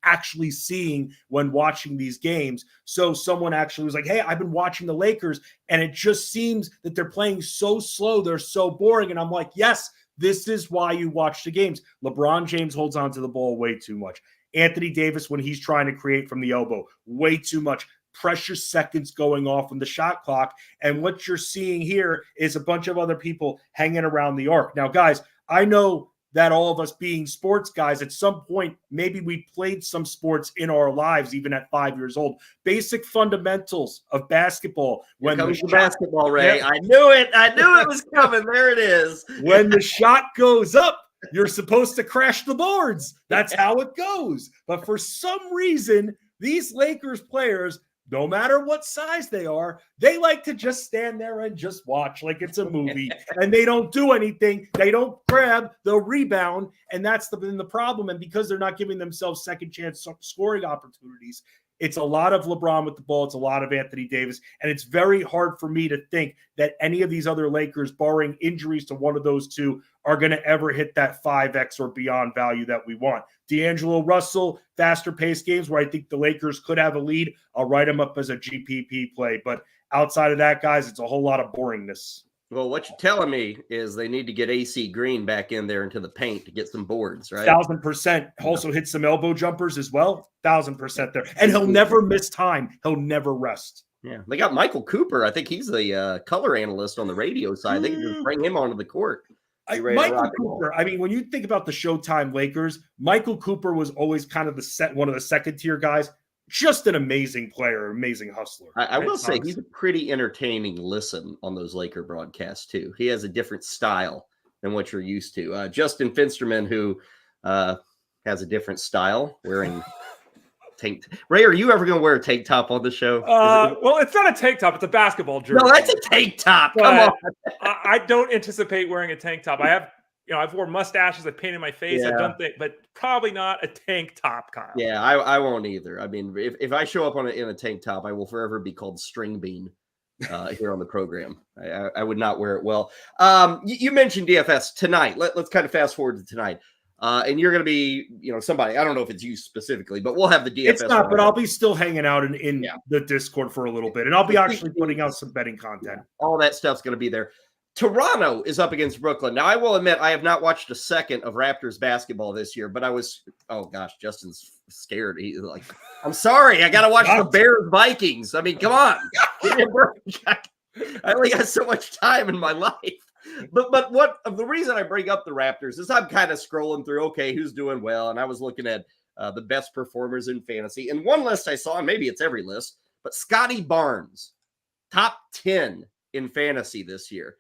actually seeing when watching these games. So someone actually was like, hey, I've been watching the Lakers, and it just seems that they're playing so slow. They're so boring. And I'm like, yes, this is why you watch the games. LeBron James holds on to the ball way too much. Anthony Davis, when he's trying to create from the elbow, way too much. Precious seconds going off on the shot clock. And what you're seeing here is a bunch of other people hanging around the arc. Now, guys, I know that all of us being sports guys, at some point, maybe we played some sports in our lives, even at 5 years old. Basic fundamentals of basketball. When comes the basketball, Ray. Yep. I knew it. I knew it was coming. There it is. When the shot goes up, you're supposed to crash the boards. That's how it goes. But for some reason, these Lakers players, no matter what size they are, they like to just stand there and just watch like it's a movie. And they don't do anything. They don't grab the rebound. And that's the problem. And because they're not giving themselves second chance scoring opportunities, it's a lot of LeBron with the ball. It's a lot of Anthony Davis. And it's very hard for me to think that any of these other Lakers, barring injuries to one of those two, are going to ever hit that 5X or beyond value that we want. D'Angelo Russell, faster paced games where I think the Lakers could have a lead. I'll write him up as a GPP play. But outside of that, guys, it's a whole lot of boringness. Well, what you're telling me is they need to get AC Green back in there into the paint to get some boards, right? 1,000%. Also hit some elbow jumpers as well. 1,000% there. And he'll never miss time. He'll never rest. Yeah. They got Michael Cooper. I think he's the color analyst on the radio side. They can just bring him onto the court. Michael Cooper, I mean, when you think about the Showtime Lakers, Michael Cooper was always kind of one of the second tier guys. Just an amazing player, amazing hustler. I will say he's a pretty entertaining listen on those Laker broadcasts, too. He has a different style than what you're used to. Justin Fensterman, who has a different style, wearing tank. Ray, are you ever going to wear a tank top on the show? Well, it's not a tank top. It's a basketball jersey. No, that's a tank top. Come on. I don't anticipate wearing a tank top. I've worn mustaches. I've painted my face. Yeah. I've done things, but probably not a tank top, Kyle. Yeah, I won't either. I mean, if I show up in a tank top, I will forever be called String Bean here on the program. I would not wear it well. You mentioned DFS tonight. Let's kind of fast forward to tonight. And you're going to be, somebody, I don't know if it's you specifically, but we'll have the DFS. It's not, but I'll be still hanging out in the Discord for a little bit. And I'll be actually putting out some betting content. All that stuff's going to be there. Toronto is up against Brooklyn. Now, I will admit, I have not watched a second of Raptors basketball this year, but oh gosh, Justin's scared. He's like, I'm sorry, I got to watch the Bears Vikings. I mean, come on. I only got so much time in my life. But the reason I bring up the Raptors is I'm kind of scrolling through, okay, who's doing well? And I was looking at the best performers in fantasy. And one list I saw, and maybe it's every list, but Scotty Barnes, top 10 in fantasy this year.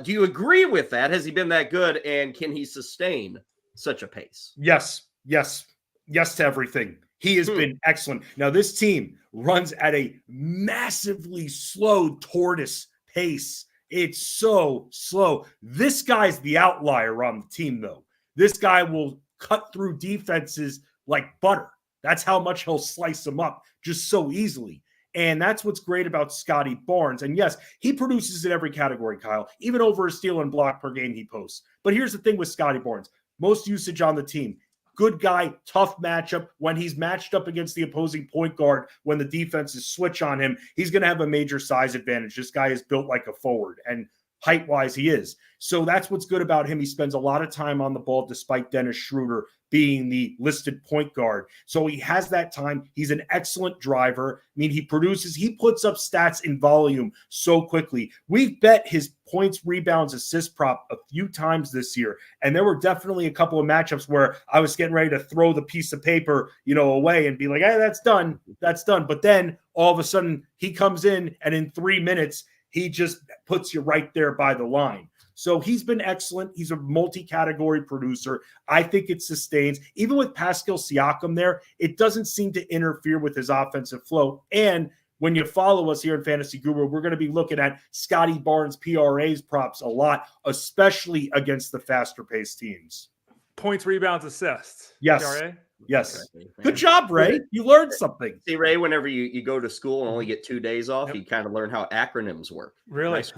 Do you agree with that? Has he been that good? And can he sustain such a pace? Yes to everything. He has been excellent. Now, this team runs at a massively slow tortoise pace. It's so slow. This guy's the outlier on the team, though. This guy will cut through defenses like butter. That's how much he'll slice them up just so easily. And that's what's great about Scotty Barnes. And yes, he produces in every category, Kyle, even over a steal and block per game he posts. But here's the thing with Scotty Barnes. Most usage on the team. Good guy, tough matchup. When he's matched up against the opposing point guard, when the defenses switch on him, he's going to have a major size advantage. This guy is built like a forward. And height-wise he is. So that's what's good about him. He spends a lot of time on the ball despite Dennis Schroeder being the listed point guard. So he has that time. He's an excellent driver. I mean, he puts up stats in volume so quickly. We've bet his points, rebounds, assist prop a few times this year. And there were definitely a couple of matchups where I was getting ready to throw the piece of paper, away and be like, hey, that's done. That's done. But then all of a sudden he comes in and in 3 minutes, he just puts you right there by the line. So he's been excellent. He's a multi-category producer. I think it sustains. Even with Pascal Siakam there, it doesn't seem to interfere with his offensive flow. And when you follow us here in Fantasy Guru, we're going to be looking at Scotty Barnes' PRA's props a lot, especially against the faster-paced teams. Points, rebounds, assists. Yes. PRA? Yes. Good job, Ray. You learned something. See, Ray, whenever you go to school and only get 2 days off, you kind of learn how acronyms work. Really? Nice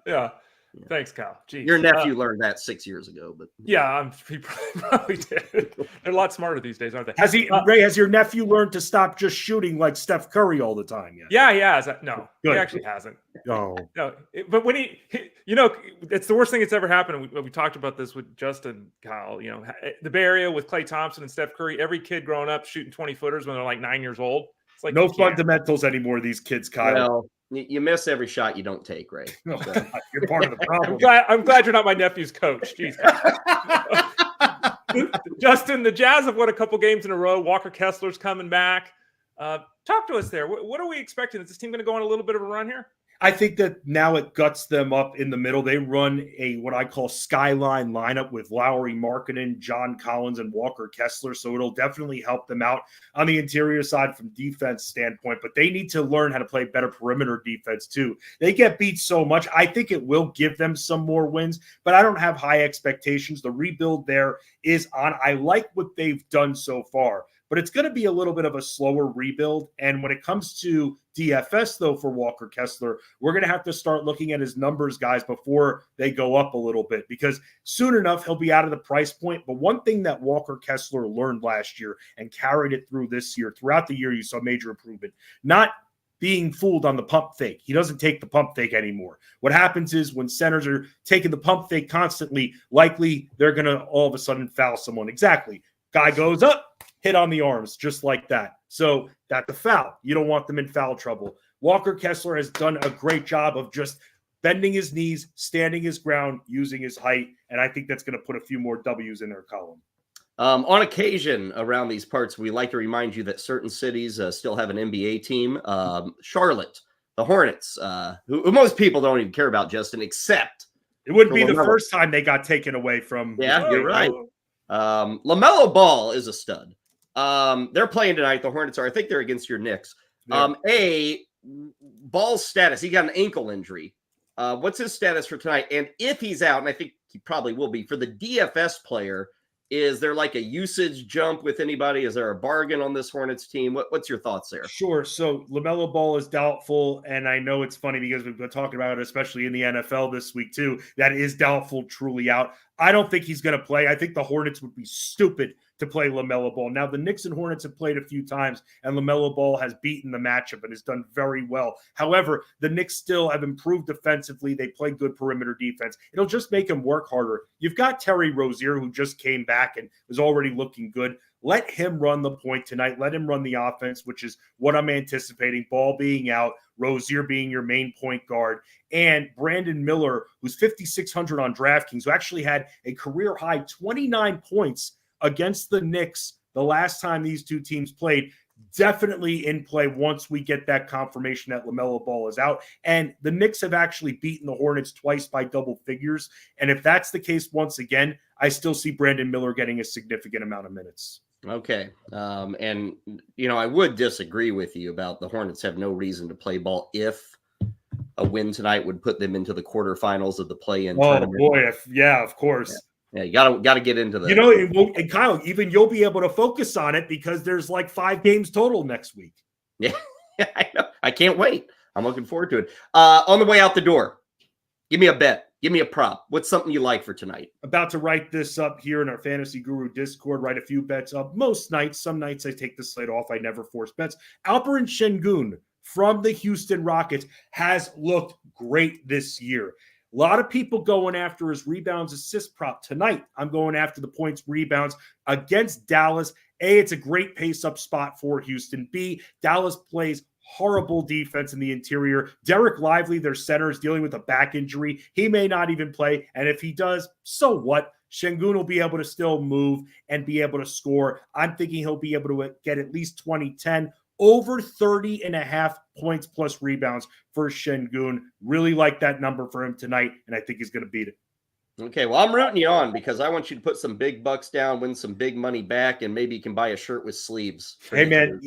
Yeah. Thanks, Kyle. Jeez. Your nephew learned that 6 years ago, but yeah, he probably did. They're a lot smarter these days, aren't they? Ray, has your nephew learned to stop just shooting like Steph Curry all the time yet? Yeah, he has. No, Good. he actually hasn't. Oh. No, but when he it's the worst thing that's ever happened. We talked about this with Justin, Kyle. The Bay Area with Klay Thompson and Steph Curry. Every kid growing up shooting 20-footers when they're like 9 years old. It's like no fundamentals anymore, these kids, Kyle. Well, you miss every shot you don't take, Ray. No, you're part of the problem. I'm glad you're not my nephew's coach. Jeez. Justin, the Jazz have won a couple games in a row. Walker Kessler's coming back. Talk to us there. What are we expecting? Is this team going to go on a little bit of a run here? I think that now it guts them up in the middle. They run what I call skyline lineup with Lowry Markkanen, John Collins, and Walker Kessler. So it'll definitely help them out on the interior side from defense standpoint. But they need to learn how to play better perimeter defense too. They get beat so much. I think it will give them some more wins, but I don't have high expectations. The rebuild there is on. I like what they've done so far, but it's going to be a little bit of a slower rebuild. And when it comes to DFS, though, for Walker Kessler, we're going to have to start looking at his numbers, guys, before they go up a little bit, because soon enough, he'll be out of the price point. But one thing that Walker Kessler learned last year and carried it through this year, throughout the year, you saw major improvement, not being fooled on the pump fake. He doesn't take the pump fake anymore. What happens is when centers are taking the pump fake constantly, likely they're going to all of a sudden foul someone. Exactly. Guy goes up, hit on the arms, just like that. So that's a foul. You don't want them in foul trouble. Walker Kessler has done a great job of just bending his knees, standing his ground, using his height, and I think that's going to put a few more W's in their column. On occasion around these parts, we like to remind you that certain cities still have an NBA team. Charlotte, the Hornets, who most people don't even care about, Justin, except it wouldn't be the first time they got taken away from. Yeah, you're right. LaMelo Ball is a stud. They're playing tonight. The Hornets are. I think they're against your Knicks. Yeah. Ball's status. He got an ankle injury. What's his status for tonight? And if he's out, and I think he probably will be, for the DFS player, is there like a usage jump with anybody? Is there a bargain on this Hornets team? What's your thoughts there? Sure. So LaMelo Ball is doubtful, and I know it's funny because we've been talking about it, especially in the NFL this week too. That is doubtful, truly out. I don't think he's going to play. I think the Hornets would be stupid to play LaMelo Ball. Now, the Knicks and Hornets have played a few times, and LaMelo Ball has beaten the matchup and has done very well. However, the Knicks still have improved defensively. They play good perimeter defense. It'll just make him work harder. You've got Terry Rozier, who just came back and was already looking good. Let him run the point tonight. Let him run the offense, which is what I'm anticipating. Ball being out, Rozier being your main point guard, and Brandon Miller, who's 5,600 on DraftKings, who actually had a career-high 29 points against the Knicks the last time these two teams played. Definitely in play once we get that confirmation that LaMelo Ball is out. And the Knicks have actually beaten the Hornets twice by double figures. And if that's the case once again, I still see Brandon Miller getting a significant amount of minutes. Okay. And, I would disagree with you about the Hornets have no reason to play ball if a win tonight would put them into the quarterfinals of the play-in tournament. Oh, boy. Of course. Yeah, you got to get into that. And Kyle, even you'll be able to focus on it because there's like 5 games total next week. Yeah, I know. I can't wait. I'm looking forward to it. On the way out the door, give me a bet. Give me a prop. What's something you like for tonight? About to write this up here in our Fantasy Guru Discord, write a few bets up. Most nights, some nights I take the slate off. I never force bets. Alperen Şengün from the Houston Rockets has looked great this year. A lot of people going after his rebounds assist prop tonight. I'm going after the points rebounds against Dallas. A, it's a great pace-up spot for Houston. B, Dallas plays horrible defense in the interior. Derek Lively, their center, is dealing with a back injury. He may not even play, and if he does, so what? Şengün will be able to still move and be able to score. I'm thinking he'll be able to get at least 20-10, over 30.5 points plus rebounds for Şengün. Really like that number for him tonight, and I think he's going to beat it. Okay, well, I'm rooting you on because I want you to put some big bucks down, win some big money back, and maybe you can buy a shirt with sleeves. Hey, man,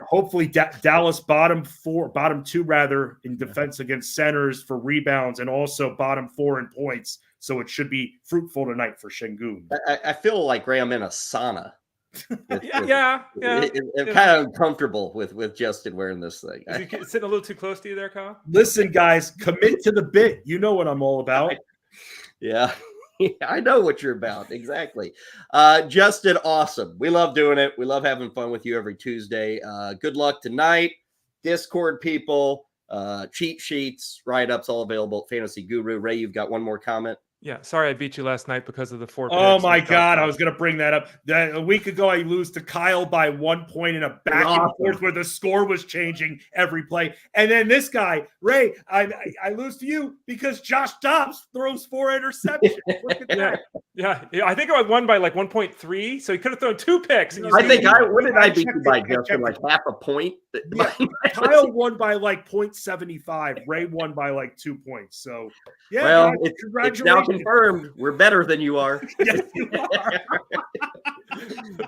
hopefully Dallas bottom 2 rather in defense against centers for rebounds, and also bottom 4 in points. So it should be fruitful tonight for Şengün. I feel like, Ray, I'm in a sauna. Yeah. I'm kind of uncomfortable with Justin wearing this thing. Is he sitting a little too close to you there, Kyle? Listen, guys, commit to the bit. You know what I'm all about. Yeah, I know what you're about. Exactly. Justin, awesome. We love doing it. We love having fun with you every Tuesday. Good luck tonight. Discord people, cheat sheets, write-ups, all available at Fantasy Guru. Ray, you've got one more comment? Yeah, sorry I beat you last night because of the 4 picks. Oh, my God. I was going to bring that up. A week ago, I lose to Kyle by 1 point in a back and forth where the score was changing every play. And then this guy, Ray, I lose to you because Josh Dobbs throws 4 interceptions. Look at that. Yeah. I think I won by like 1.3, so he could have thrown 2 picks. What did I beat you by, Justin? Like half a point? Yeah, Kyle won by like 0.75. Ray won by like 2 points. So, yeah. Well, it's now confirmed. We're better than you are. Yes, you are.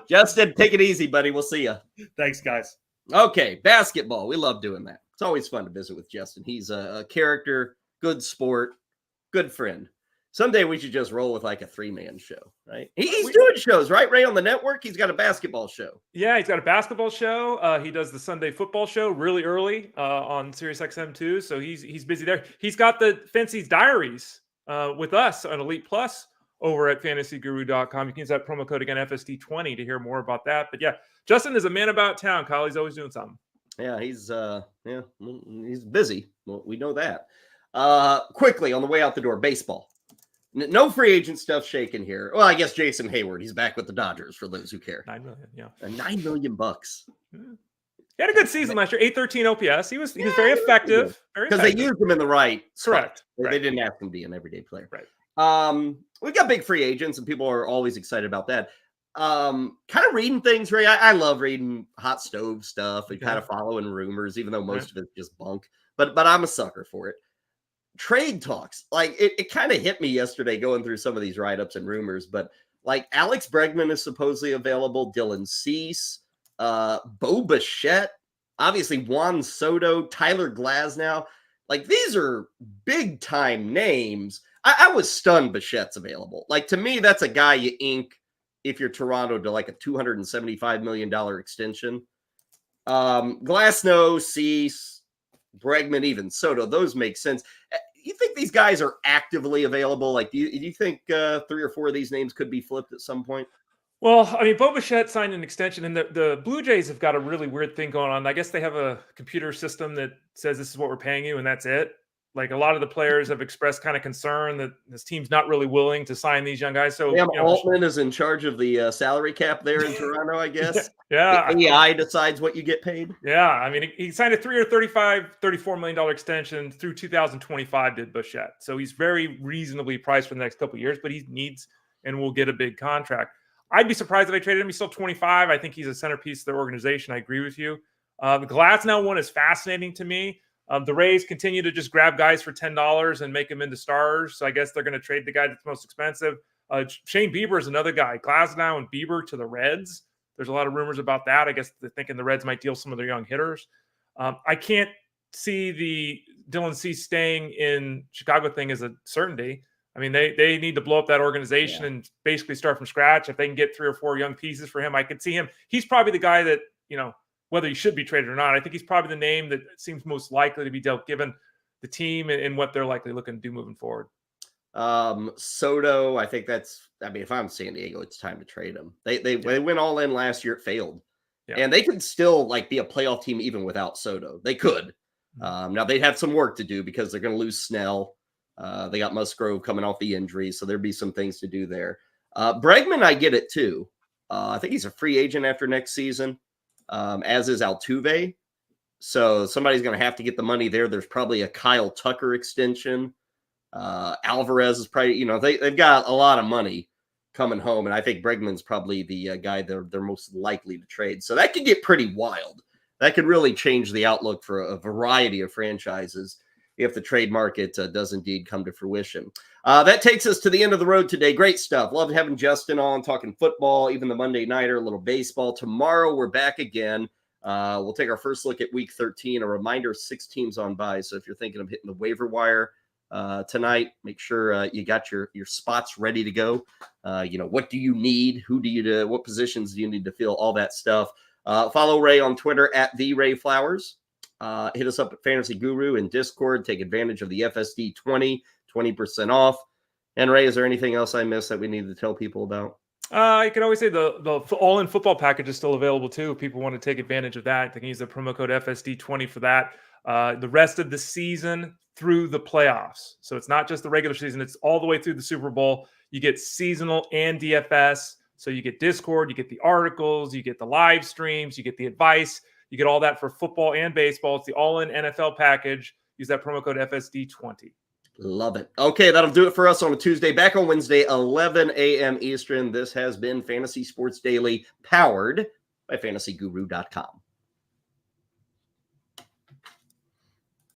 Justin, take it easy, buddy. We'll see you. Thanks, guys. Okay, basketball. We love doing that. It's always fun to visit with Justin. He's a character, good sport, good friend. Someday we should just roll with like a 3-man show, right? He's doing shows, right, Ray, on the network? He's got a basketball show. Yeah, he's got a basketball show. He does the Sunday football show really early on SiriusXM too. So he's busy there. He's got the Fancy's Diaries with us on Elite Plus over at fantasyguru.com. You can use that promo code again, FSD20, to hear more about that. But yeah, Justin is a man about town, Kyle. He's always doing something. Yeah, he's busy. Well, we know that. Quickly on the way out the door, baseball. No free agent stuff shaking here. Well, I guess Jason Hayward, he's back with the Dodgers for those who care. $9 million, yeah. $9 million. Yeah. He had a good season last year, 813 OPS. He was very effective. Because they used him in the right Correct. Spot. They didn't ask him to be an everyday player. Right. We've got big free agents, and people are always excited about that. Kind of reading things, Ray. I love reading hot stove stuff and kind of following rumors, even though most of it's just bunk. But I'm a sucker for it. Trade talks, like it kind of hit me yesterday going through some of these write-ups and rumors, but like Alex Bregman is supposedly available, Dylan Cease, Bo Bichette, obviously Juan Soto, Tyler Glasnow. Like these are big time names. I was stunned Bichette's available. Like to me, that's a guy you ink if you're Toronto to like a $275 million extension. Glasnow, Cease, Bregman, even Soto, those make sense. You think these guys are actively available? Like, do you think 3 or 4 of these names could be flipped at some point? Well, I mean, Bo Bichette signed an extension, and the Blue Jays have got a really weird thing going on. I guess they have a computer system that says this is what we're paying you, and that's it. Like a lot of the players have expressed kind of concern that this team's not really willing to sign these young guys. So Altman is in charge of the salary cap there in Toronto, I guess. Yeah. The AI decides what you get paid. Yeah. I mean, he signed a $34 million extension through 2025, did Bichette. So he's very reasonably priced for the next couple of years, but he needs and will get a big contract. I'd be surprised if I traded him. He's still 25. I think he's a centerpiece of their organization. I agree with you. The Glasnow one is fascinating to me. The Rays continue to just grab guys for $10 and make them into stars. So I guess they're going to trade the guy that's most expensive. Shane Bieber is another guy. Glasnow and Bieber to the Reds. There's a lot of rumors about that. I guess they're thinking the Reds might deal some of their young hitters. I can't see the Dylan Cease staying in Chicago thing as a certainty. I mean, they need to blow up that organization and basically start from scratch. If they can get 3 or 4 young pieces for him, I could see him. He's probably the guy that, whether he should be traded or not, I think he's probably the name that seems most likely to be dealt given the team and what they're likely looking to do moving forward. Soto, I think if I'm San Diego, it's time to trade him. They went all in last year. It failed. Yeah. And they could still be a playoff team even without Soto. They could. Now they have some work to do because they're going to lose Snell. They got Musgrove coming off the injury, so there'd be some things to do there. Bregman, I get it too. I think he's a free agent after next season, as is Altuve. So somebody's going to have to get the money there. There's probably a Kyle Tucker extension. Alvarez is probably, they've got a lot of money coming home, and I think Bregman's probably the guy they're most likely to trade. So that could get pretty wild. That could really change the outlook for a variety of franchises if the trade market does indeed come to fruition. That takes us to the end of the road today. Great stuff. Love having Justin on, talking football, even the Monday Nighter, a little baseball. Tomorrow we're back again. We'll take our first look at Week 13. A reminder, 6 teams on bye. So if you're thinking of hitting the waiver wire tonight, make sure you got your spots ready to go. What do you need? What positions do you need to fill? All that stuff. Follow Ray on Twitter at @RayFlowers. Hit us up at Fantasy Guru in Discord. Take advantage of the FSD 20% off. And Ray, is there anything else I missed that we need to tell people about? You can always say the all-in football package is still available too. If people want to take advantage of that, they can use the promo code FSD20 for that. The rest of the season through the playoffs. So it's not just the regular season. It's all the way through the Super Bowl. You get seasonal and DFS. So you get Discord, you get the articles, you get the live streams, you get the advice. You get all that for football and baseball. It's the all-in NFL package. Use that promo code FSD20. Love it. Okay, that'll do it for us on a Tuesday. Back on Wednesday, 11 a.m. Eastern. This has been Fantasy Sports Daily, powered by fantasyguru.com.